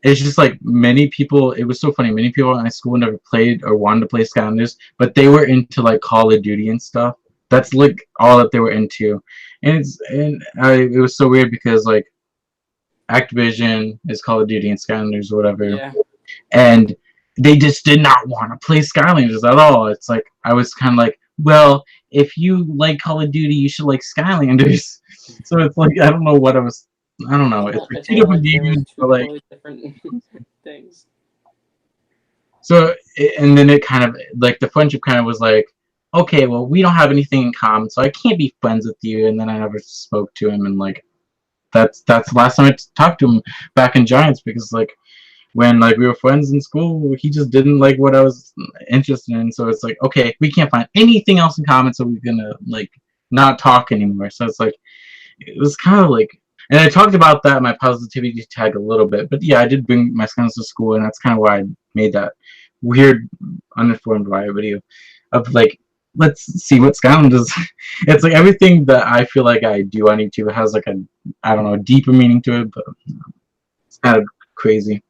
it's just, like, many people, it was so funny, many people in my school never played or wanted to play Skylanders, but they were into, like, Call of Duty and stuff. That's, like, all that they were into. And it was so weird because, like, Activision is Call of Duty and Skylanders or whatever, Yeah. and they just did not want to play Skylanders at all. It's like I was kind of like, well, if you like Call of Duty, you should like Skylanders. So it's like I don't know what I was. I don't know. It's like It's two almost different like there was games, two but like totally different things. so. And then it kind of like the friendship kind of was like, okay, well, we don't have anything in common, so I can't be friends with you. And then I never spoke to him, and like that's the last time I talked to him back in Giants because like when like we were friends in school, he just didn't like what I was interested in. So it's like, okay, we can't find anything else in common, so we're gonna like not talk anymore. So it's like it was kind of like, and I talked about that in my positivity tag a little bit, but yeah, I did bring my skins to school, and that's kind of why I made that weird uninformed wire video of like, let's see what Skylanders does. It's like everything that I feel like I do on YouTube has like a, I don't know, deeper meaning to it, but it's kind of crazy.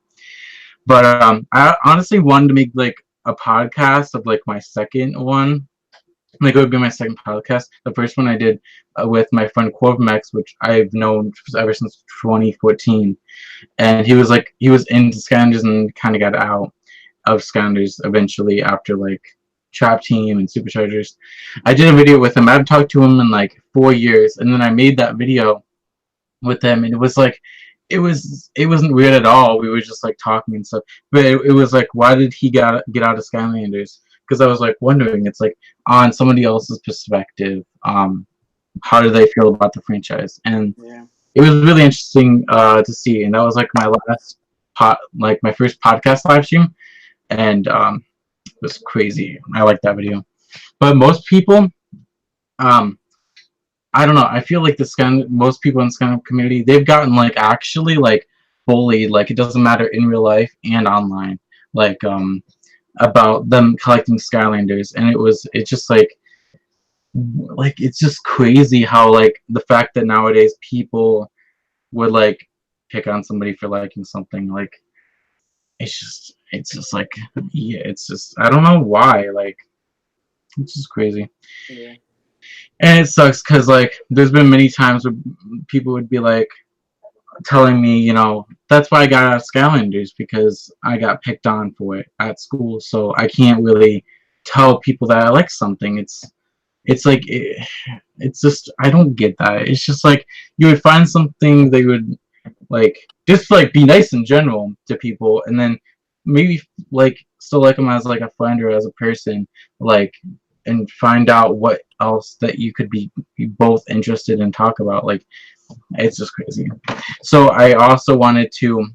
But I honestly wanted to make like a podcast of like my second one. Like it would be my second podcast. The first one I did with my friend Corvmex, which I've known ever since 2014, and he was into Skylanders and kind of got out of Skylanders eventually after like Trap Team and Superchargers. I did a video with him. I haven't talked to him in like 4 years, and then I made that video with him, and it was like it wasn't weird at all. We were just like talking and stuff. But it was like, why did he get out of Skylanders? Because I was like wondering, it's like on somebody else's perspective, how do they feel about the franchise? And Yeah. it was really interesting to see. And that was like my last my first podcast live stream, and it was crazy. I like that video. But most people, I don't know. I feel like most people in the Skyrim community, they've gotten like actually like bullied. Like it doesn't matter in real life and online. Like about them collecting Skylanders, and it's just like it's just crazy how like the fact that nowadays people would like pick on somebody for liking something. Like it's just like, yeah, it's just I don't know why. Like it's just crazy. Yeah. And it sucks because like there's been many times where people would be like telling me, you know, that's why I got out of Skylanders, because I got picked on for it at school, so I can't really tell people that I like something. It's like it's just I don't get that. It's just like you would find something they would like just like be nice in general to people, and then maybe like still like them as like a friend or as a person, like, and find out what else that you could be both interested in talk about. Like it's just crazy. So I also wanted to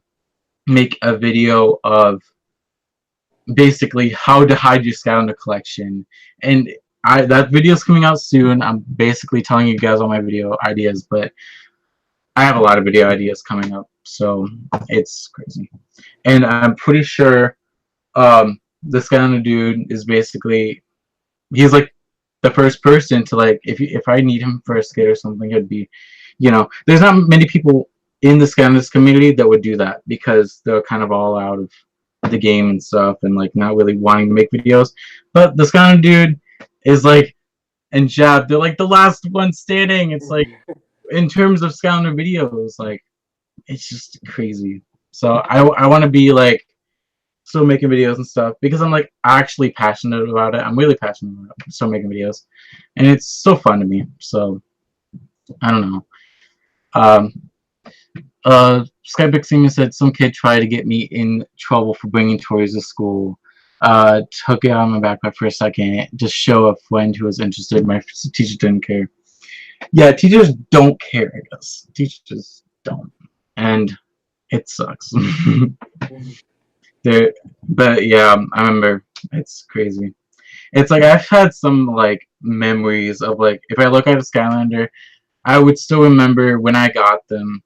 make a video of basically how to hide your Skylander collection, and that video's coming out soon. I'm basically telling you guys all my video ideas, but I have a lot of video ideas coming up, so it's crazy. And I'm pretty sure the Skylander dude is basically, he's like the first person to like, if I need him for a skit or something, it'd be, you know, there's not many people in the Skylanders community that would do that because they're kind of all out of the game and stuff and like not really wanting to make videos. But the Skylander dude is like, and Jab, they're like the last one standing. It's like, in terms of Skylander videos, like it's just crazy. So I want to be like still making videos and stuff because I'm like actually passionate about it. I'm really passionate about it, still making videos, and it's so fun to me. So I don't know. Skypic Seaman said some kid tried to get me in trouble for bringing toys to school. Took it out of my backpack for a second, just show a friend who was interested. My teacher didn't care. Yeah, teachers don't care, I guess. Teachers don't. And it sucks. But yeah, I remember. It's crazy. It's like I've had some like memories of like if I look at a Skylander, I would still remember when I got them,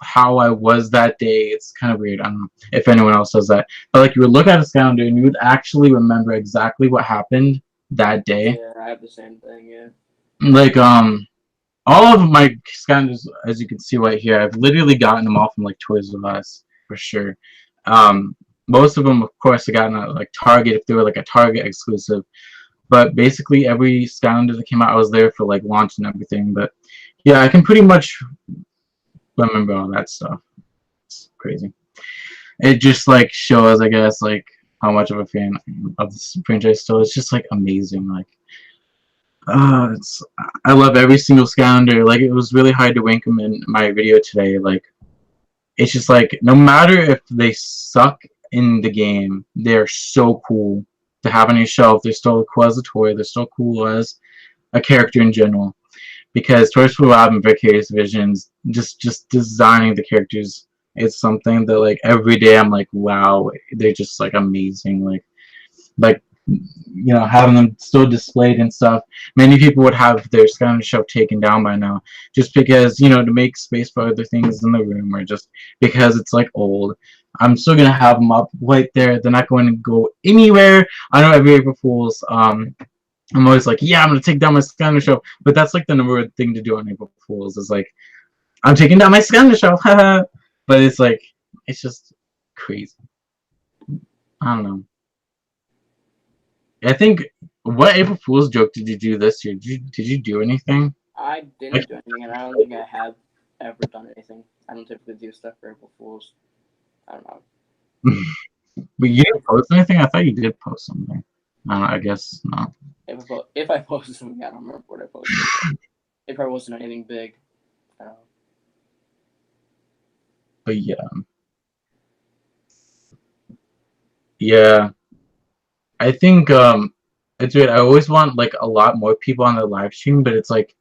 how I was that day. It's kind of weird. I don't know if anyone else does that. But like you would look at a Skylander and you would actually remember exactly what happened that day. Yeah, I have the same thing, yeah. Like all of my Skylanders, as you can see right here, I've literally gotten them all from like Toys R Us for sure. Most of them, of course, I got at like Target if they were like a Target exclusive. But basically, every Skylander that came out, I was there for like launch and everything. But yeah, I can pretty much remember all that stuff. crazy. It just like shows, I guess, like how much of a fan of this franchise still. It's just like amazing. Like, I love every single Skylander. Like, it was really hard to rank them in my video today. Like, it's just like no matter if they suck in the game, they're so cool to have on your shelf. They're still cool as a toy. They're still cool as a character in general. Because Toys for Bob and Vicarious Visions, just designing the characters, it's something that like every day I'm like, wow, they're just like amazing. Like you know, having them still displayed and stuff. Many people would have their Skylander shelf taken down by now, just because, you know, to make space for other things in the room, or just because it's like old. I'm still gonna have them up right there. They're not going to go anywhere. I know every April Fool's, I'm always like, yeah, I'm gonna take down my Skylander shelf, but that's like the number one thing to do on April Fool's is like, I'm taking down my Skylander shelf, but it's like, it's just crazy. I don't know. I think, what April Fool's joke did you do this year? Did you do anything? I didn't do anything, and I don't think I have ever done anything. I don't typically do stuff for April Fools. I don't know. But you didn't post anything? I thought you did post something. I guess not. If I posted something, I don't remember what I posted. It probably wasn't anything big. But yeah. Yeah. I think it's weird. I always want like a lot more people on the live stream, but it's like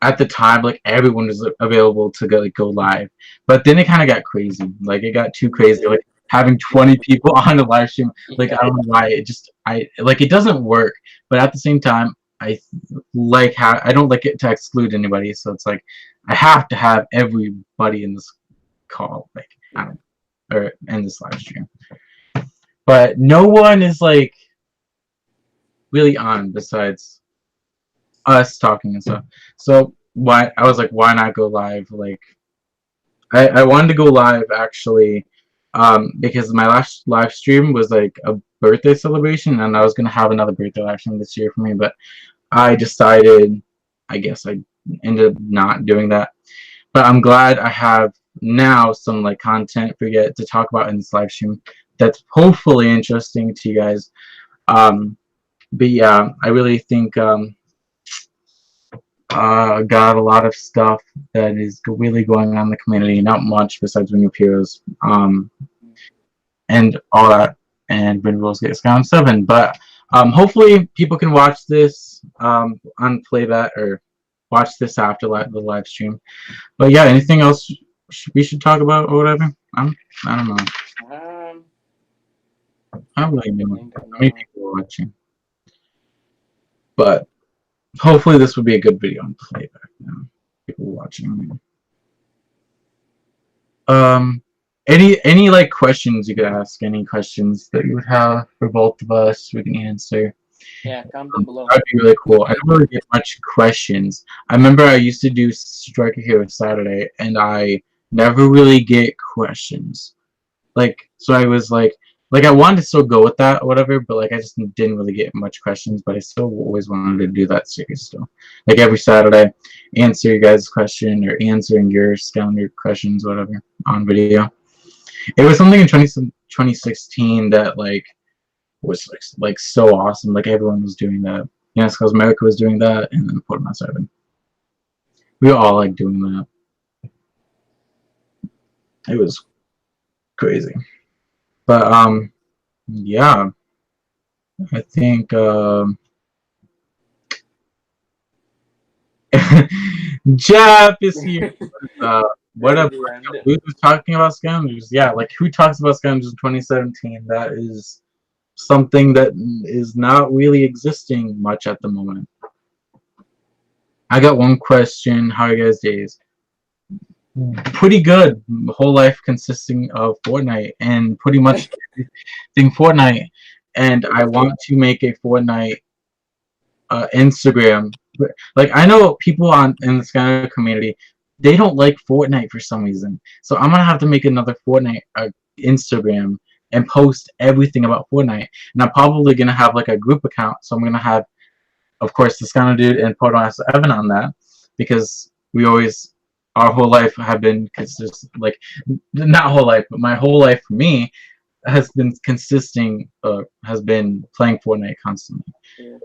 at the time like everyone was available to go live. But then it kind of got crazy. Like it got too crazy. Like having 20 people on the live stream. Like I don't know why. It doesn't work. But at the same time, I don't like it to exclude anybody. So it's like I have to have everybody in this call. Like I don't or in this live stream. But no one is like really on besides us talking and stuff. So why not go live? Like I wanted to go live actually because my last live stream was like a birthday celebration, and I was gonna have another birthday live stream this year for me, but I decided, I guess I ended up not doing that. But I'm glad I have now some like content for you to talk about in this live stream that's hopefully interesting to you guys. But yeah, I really think got a lot of stuff that is really going on in the community. Not much besides Ring of Heroes, and all that, and Ring of Heroes get Skylanders 7. But hopefully people can watch this on playback or watch this after the live stream. But yeah, anything else we should talk about or whatever? I don't know. I don't really know how many people are watching. But hopefully this will be a good video on playback now. People watching. Any like questions you could ask, any questions that you would have for both of us we can answer. Yeah, comment below. That'd be really cool. I don't really get much questions. I remember I used to do StrikerHero Saturday and I never really get questions. Like so I was like I wanted to still go with that or whatever, but like I just didn't really get much questions, but I still always wanted to do that series still. Like every Saturday, answer your guys' question or answering your Skylander questions, whatever, on video. It was something in 2016 that like was like so awesome. Like everyone was doing that. You know, because America was doing that, and then Pokemon 7. We were all like doing that. It was crazy. But yeah, I think Jeff is here. What up? We were talking about Skylanders. Yeah, like who talks about Skylanders in 2017? That is something that is not really existing much at the moment. I got one question. How are you guys' days? Pretty good. Whole life consisting of Fortnite and pretty much everything Fortnite. And I want to make a Fortnite Instagram. Like I know people in the Skylander community, they don't like Fortnite for some reason. So I'm gonna have to make another Fortnite Instagram and post everything about Fortnite. And I'm probably gonna have like a group account. So I'm gonna have, of course, the Skylander Dude and Proto Evan on that because we always our whole life have been consistent. Like, not whole life, but my whole life for me has been has been playing Fortnite constantly. Yeah.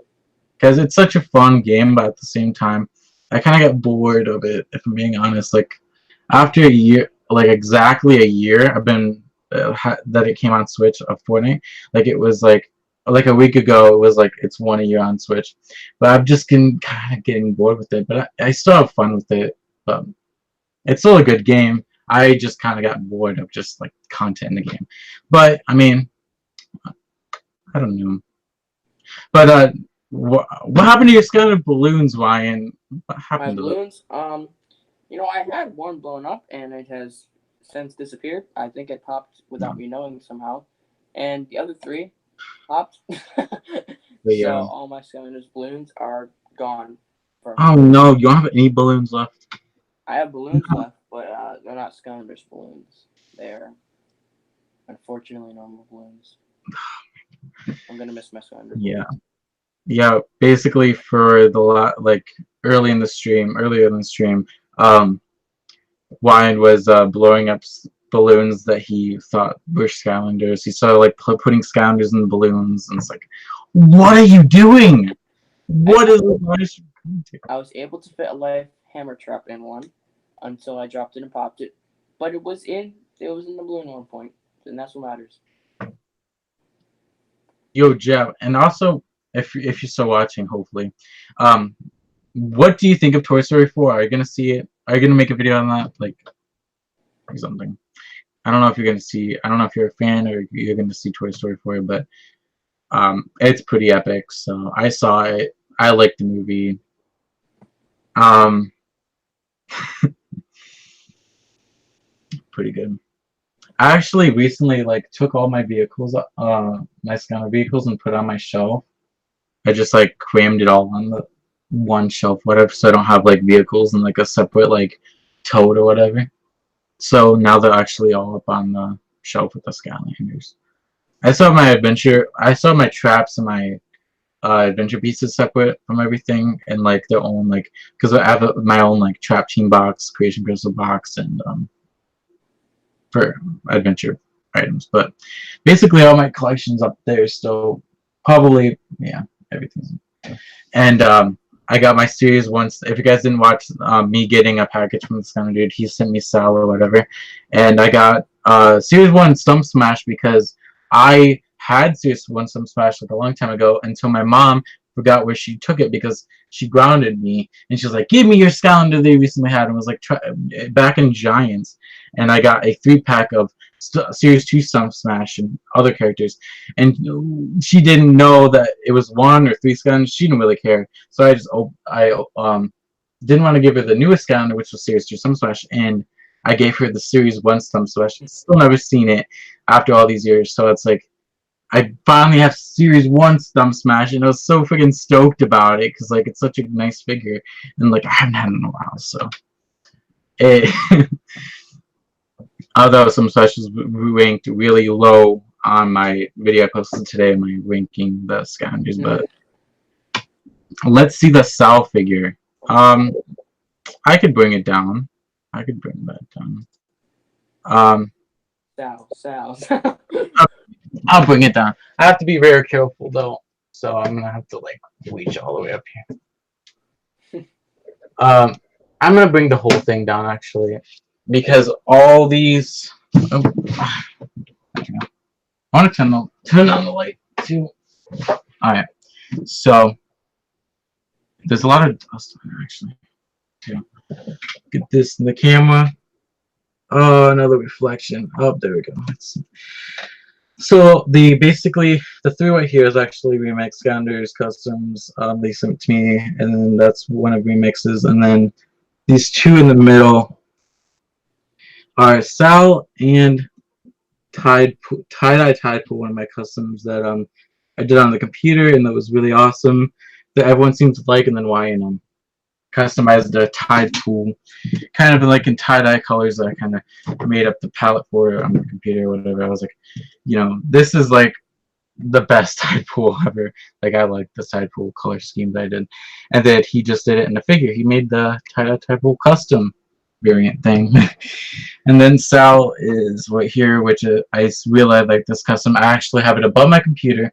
Because it's such a fun game, but at the same time, I kind of get bored of it, if I'm being honest. Like, after a year, like exactly a year, I've been that it came on Switch of Fortnite. Like, it was like a week ago, it was like it's 1 year on Switch. But I've just been kind of getting bored with it. But I still have fun with it. It's still a good game. I just kind of got bored of just like content in the game. But I mean, I don't know. But what happened to your scattered balloons, Ryan? What My happened to them? balloons, I had one blown up and it has since disappeared. I think it popped without me knowing somehow. And the other three popped. So all my Skylanders balloons are gone. Oh no, you don't have any balloons left. I have balloons left, but they're not Skylanders balloons. They're unfortunately normal balloons. I'm gonna miss my Skylanders. Yeah. Yeah, basically for the like earlier in the stream, Ryan was blowing up balloons that he thought were Skylanders. He started like putting Skylanders in the balloons, and it's like, what are you doing? What is this? I was able to fit a life hammer trap in one until I dropped it and popped it, but it was in the balloon at one point, and that's what matters. Yo, Jeff, and also if you're still watching, hopefully, what do you think of Toy Story 4? Are you gonna see it? Are you gonna make a video on that, like something? I don't know if you're gonna see. I don't know if you're a fan or you're gonna see Toy Story 4, but it's pretty epic. So I saw it. I liked the movie. Pretty good. I actually recently like took all my vehicles, my Skylander vehicles, and put on my shelf. I just like crammed it all on the one shelf, whatever, so I don't have like vehicles and like a separate like tote or whatever. So now they're actually all up on the shelf with the Skylanders. I saw my traps and my adventure pieces separate from everything, and like their own like, because I have my own like trap team box, creation crystal box, and for adventure items. But basically all my collections up there still, probably, yeah, everything's. And I got my series once. If you guys didn't watch me getting a package from this kind of dude, he sent me Sal or whatever, and I got series 1 Stump Smash because I had series 1 Stump Smash like a long time ago until my mom forgot where she took it because she grounded me, and she was like, give me your Skylander they recently had, and was like back in Giants, and I got a 3-pack of Series 2 Stump Smash and other characters, and she didn't know that it was 1 or 3 Skylanders. She didn't really care, so I didn't want to give her the newest Skylander, which was Series 2 Stump Smash, and I gave her the Series 1 Stump Smash. Still never seen it after all these years, so it's like I finally have Series 1 Stump Smash, and I was so freaking stoked about it because like it's such a nice figure, and like I haven't had it in a while, so it. Although some specials ranked really low on my video I posted today, my ranking the Skylanders, but let's see the Sal figure. I could bring it down. I could bring that down. Sal. I'll bring it down. I have to be very careful though, so I'm gonna have to like reach all the way up here. I'm gonna bring the whole thing down actually, because all these. Oh, I want to turn on the light too. All right, so there's a lot of dust on there actually. Too. Get this in the camera. Oh, another reflection. Oh, there we go. So basically the 3 right here is actually remix Skylanders customs. They sent it to me, and then that's one of remixes, and then these 2 in the middle are Sal and tie-dye Tide Pool, one of my customs that I did on the computer, and that was really awesome. That everyone seemed to like, and then Ryan customized the Tide Pool, kind of like in tie-dye colors that I kind of made up the palette for on the computer or whatever. I was like, this is like the best Tide Pool ever. Like I like the Tide Pool color scheme that I did, and then he just did it in a figure. He made the tie-dye Tide Pool custom. variant thing. And then Sal is what here, which I really like this custom. I actually have it above my computer,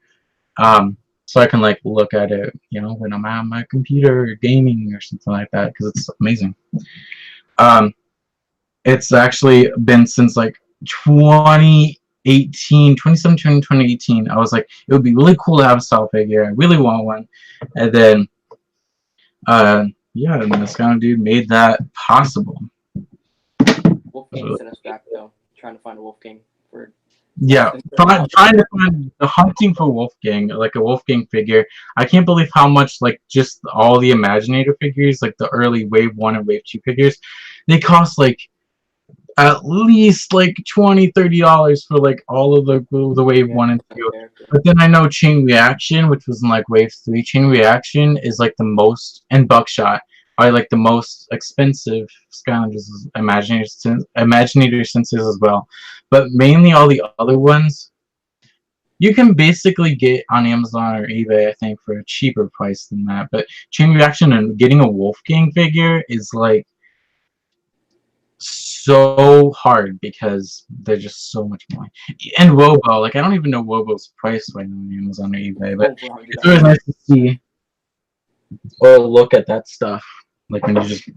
so I can like look at it, you know, when I'm on my computer gaming or something like that, because it's amazing. It's actually been since like 2017, 2018. I was like, it would be really cool to have a Sal figure. I really want one. And then, yeah, and this kind of dude made that possible. Wolfgang sent us back though, trying to find a Wolfgang for. Yeah, trying to find the hunting for Wolfgang, like a Wolfgang figure. I can't believe how much, like, just all the Imaginator figures, like the early Wave 1 and Wave 2 figures, they cost like at least like $20-$30 for like all of the Wave 1 and 2. But then I know Chain Reaction, which was in like Wave 3. Chain Reaction is like the most, and Buckshot are like the most expensive Skylanders Imaginator senses as well. But mainly all the other ones, you can basically get on Amazon or eBay, I think, for a cheaper price than that. But Chain Reaction and getting a Wolfgang figure is like so hard because they're just so much more. And Wobo, like I don't even know Wobo's price right now on Amazon or eBay, but it's really nice to see or look at that stuff, like when you just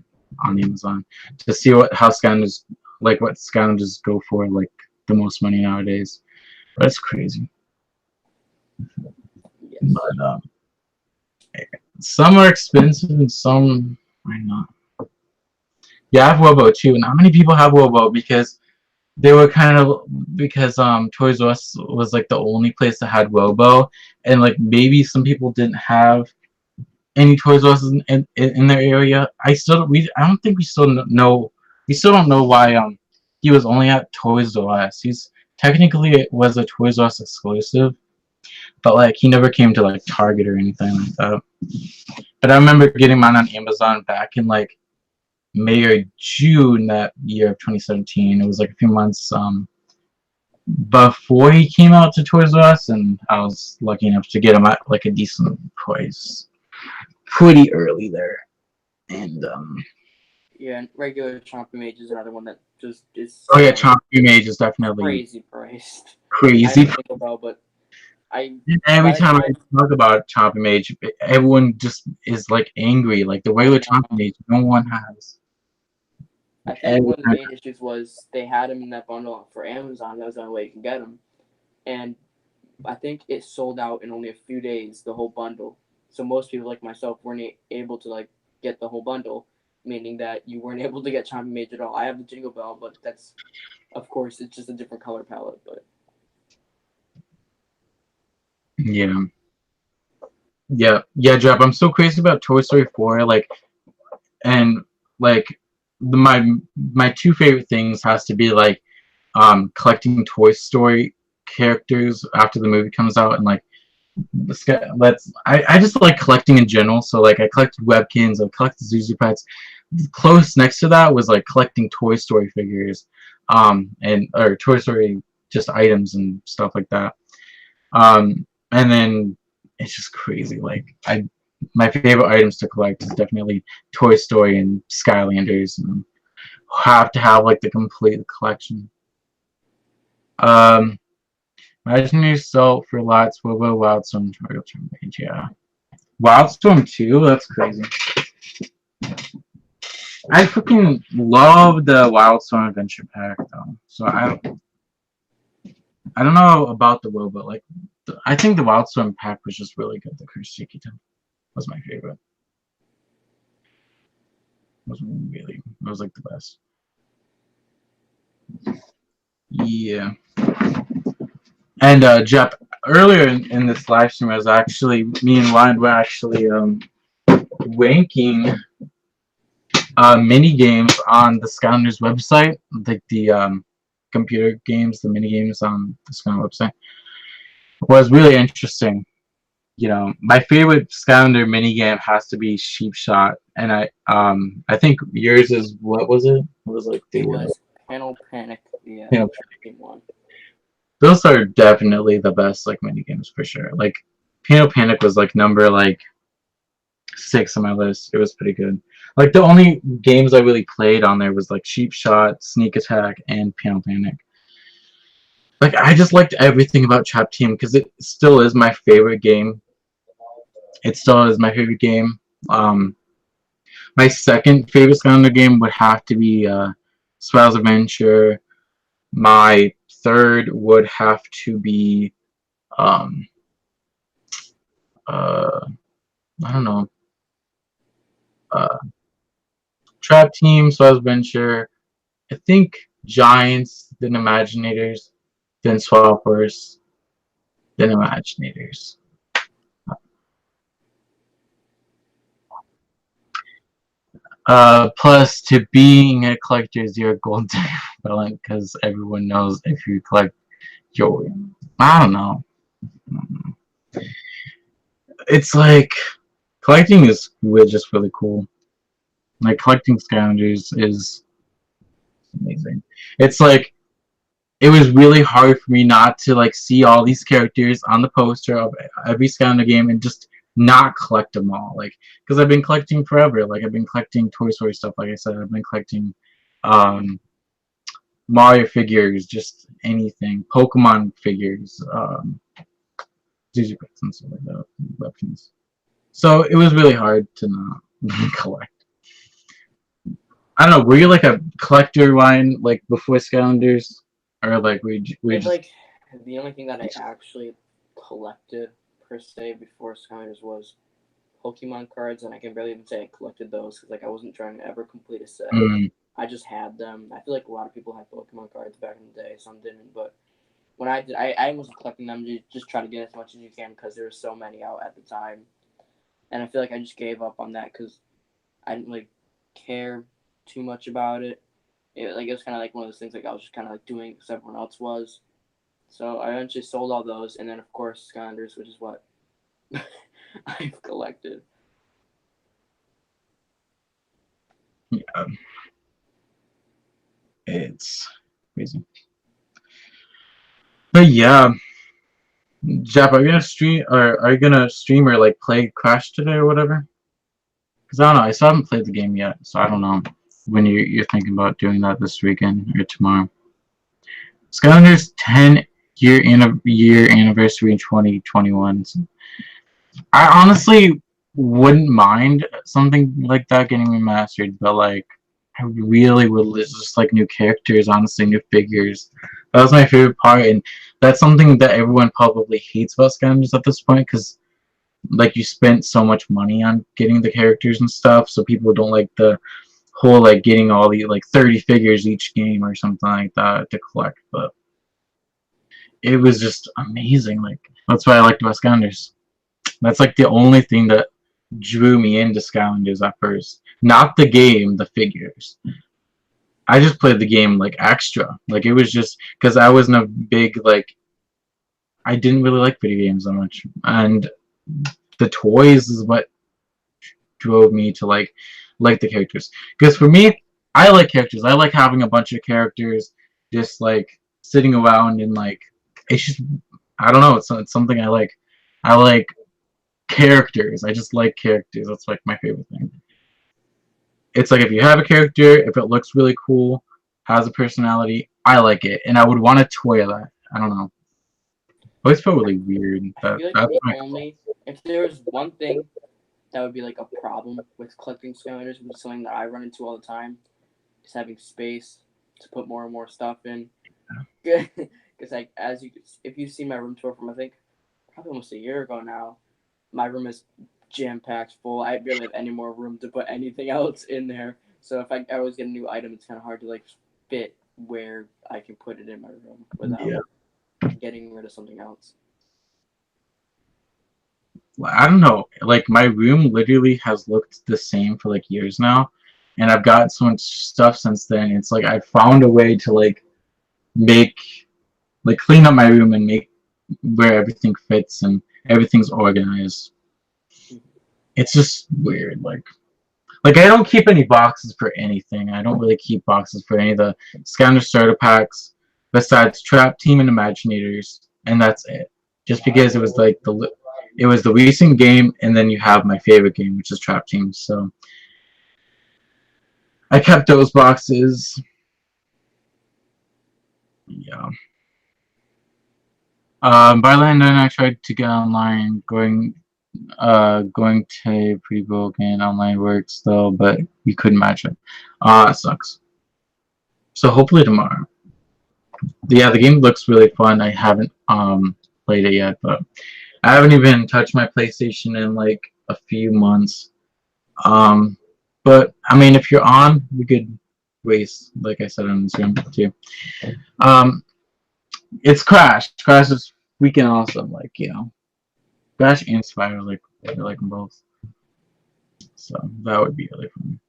on Amazon, to see how Skylanders, like what Skylanders go for, like the most money nowadays. But it's crazy. Yes. But some are expensive and some are not. Yeah, I have Wobo too. Not many people have Wobo because they were because Toys R Us was like the only place that had Wobo, and like maybe some people didn't have any Toys R Us in their area. I don't think we still don't know why he was only at Toys R Us. He's technically it was a Toys R Us exclusive, but like he never came to like Target or anything like that. But I remember getting mine on Amazon back in like May or June that year of 2017. It was like a few months before he came out to Toys R Us, and I was lucky enough to get him at like a decent price pretty early there. And yeah, and regular Chompy Mage is another one that just is. Oh yeah, Chompy Mage is definitely crazy priced. Crazy. I didn't think about, but every time I talk about Chompy Mage, everyone just is like angry. Like the regular Chompy Mage, no one has. I think one of the main issues was they had him in that bundle for Amazon. That was the only way you can get him, and I think it sold out in only a few days. The whole bundle. So most people like myself weren't able to like get the whole bundle, meaning that you weren't able to get Chompy Mage at all. I have the Jingle Bell, but that's, of course, it's just a different color palette. But yeah, Jeff. I'm so crazy about Toy Story 4. Like, and like my two favorite things has to be like collecting Toy Story characters after the movie comes out, and like I just like collecting in general. So like I collected Webkins, I collected Zuzu Pets. Close next to that was like collecting Toy Story figures, or Toy Story just items and stuff like that. And then it's just crazy. Like my favorite items to collect is definitely Toy Story and Skylanders, and have to have like the complete collection. Imaginary Salt for lots, Wobo, Wildstorm, Wildstorm Mage, yeah. Wildstorm 2? That's crazy. I freaking love the Wildstorm Adventure Pack though. So I don't know about the Wobo, like I think the Wildstorm pack was just really good. The Cursed Chiquita was my favorite. It was like the best. Yeah. And Jeff, earlier in this live stream, I was actually, me and Ryan were actually ranking mini games on the Skylanders website, like the computer games, the mini games on the Skylanders website. It was really interesting. You know, my favorite Skylander mini game has to be Sheep Shot, and I think yours is, what was it? It was like it was Panel Panic. Yeah, Panel Panic one. Those are definitely the best like mini games for sure. Like Panel Panic was like number like 6 on my list. It was pretty good. Like the only games I really played on there was like Sheep Shot, Sneak Attack, and Piano Panic. Like I just liked everything about Trap Team because it still is my favorite game. It still is my favorite game. Um, my second favorite Skylander game would have to be Spyro's Adventure. My third would have to be um, I don't know, uh, Trap Team, Spyro's Adventure. I think Giants, then Imaginators, then Swappers, then Imaginators. Plus, to being a collector is your gold equivalent because everyone knows if you collect your. I don't know. It's like collecting is just really cool. Like collecting Skylanders is amazing. It's like it was really hard for me not to like see all these characters on the poster of every Skylander game and just not collect them all. Like, because I've been collecting forever. Like, I've been collecting Toy Story stuff. Like I said, I've been collecting um, Mario figures, just anything, Pokemon figures, Digipets and stuff like that, weapons. So it was really hard to not collect. I don't know. Were you like a collector, Ryan, like before Skylanders, or like we just like the only thing that I actually collected per se before Skylanders was Pokemon cards, and I can barely even say I collected those because like I wasn't trying to ever complete a set. I just had them. I feel like a lot of people had Pokemon cards back in the day. Some didn't, but when I did, I wasn't collecting them. You just try to get as much as you can because there were so many out at the time, and I feel like I just gave up on that because I didn't like care too much about it. It was kind of like one of those things like I was just kind of like doing because everyone else was. So I eventually sold all those, and then of course Skylanders, which is what I've collected. Yeah, it's crazy. But yeah, Jap, are you gonna stream or are you gonna stream or like play Crash today or whatever? Because I don't know, I still haven't played the game yet, so I don't know when you're thinking about doing that this weekend or tomorrow. Skylanders 10-year anniversary in 2021. So I honestly wouldn't mind something like that getting remastered, but like I really would just like new characters, honestly, new figures. That was my favorite part, and that's something that everyone probably hates about Skylanders at this point, because like you spent so much money on getting the characters and stuff, so people don't like the whole like getting all the like 30 figures each game or something like that to collect. But it was just amazing. Like that's what I liked about Skylanders. That's like the only thing that drew me into Skylanders at first. Not the game, the figures. I just played the game like extra. Like it was just because I wasn't a big like I didn't really like video games that much. And the toys is what drove me to like the characters. Because for me, I like characters. I like having a bunch of characters just like sitting around and like it's just I don't know, it's something I like. I like characters. I just like characters. That's like my favorite thing. It's like if you have a character, if it looks really cool, has a personality, I like it, and I would want a toy of that. I don't know. It always felt really weird. I feel like if there was one thing that would be like a problem with collecting Skylanders, which is something that I run into all the time, is having space to put more and more stuff in. Because like if you've seen my room tour from I think probably almost a year ago now, my room is jam-packed full. I barely have any more room to put anything else in there. So if I always get a new item, it's kind of hard to like fit where I can put it in my room without getting rid of something else. I don't know. Like my room literally has looked the same for like years now, and I've got so much stuff since then. It's like I found a way to like clean up my room and make where everything fits and everything's organized. It's just weird. Like I don't keep any boxes for anything. I don't really keep boxes for any of the Skylander starter packs besides Trap Team and Imaginators, and that's it. Just because it was like it was the recent game, and then you have my favorite game, which is Trap Team. So I kept those boxes. Yeah. By then I tried to get online, going to pre-broken online works though, but we couldn't match it. It sucks. So hopefully tomorrow. Yeah, the game looks really fun. I haven't played it yet, but I haven't even touched my PlayStation in like a few months. But I mean, if you're on, we could race, like I said on the stream too. It's Crash. Crash is freaking awesome. Like, you know, Crash and Spyro, like I like them both. So that would be really fun.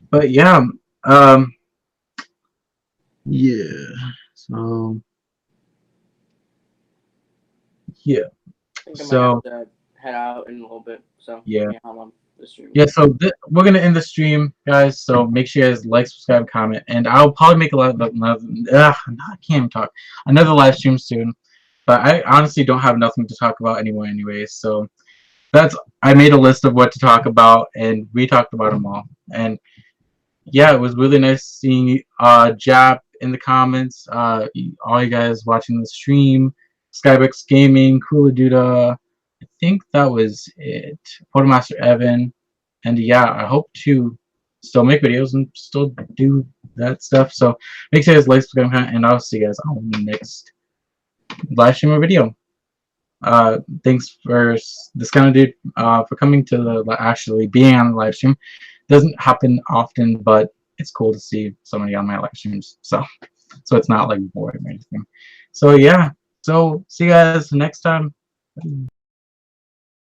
But yeah, yeah. So yeah. I think I might So have to head out in a little bit. So yeah. I'm on the stream. Yeah, so we're gonna end the stream, guys. So make sure you guys like, subscribe, comment, and I'll probably make a lot of I can't even talk. Another live stream soon. But I honestly don't have nothing to talk about anymore, anyways. So I made a list of what to talk about, and we talked about them all. And yeah, it was really nice seeing Jap in the comments. All you guys watching the stream, Skybex Gaming, Kula Duda. I think that was it. Photomaster Evan. And yeah, I hope to still make videos and still do that stuff. So make sure you guys like, subscribe, comment, and I'll see you guys on the next live stream or video. Thanks for this kind of dude for coming to the actually being on the live stream. Doesn't happen often, but it's cool to see somebody on my live streams. So it's not like boring or anything. So yeah. So see you guys next time.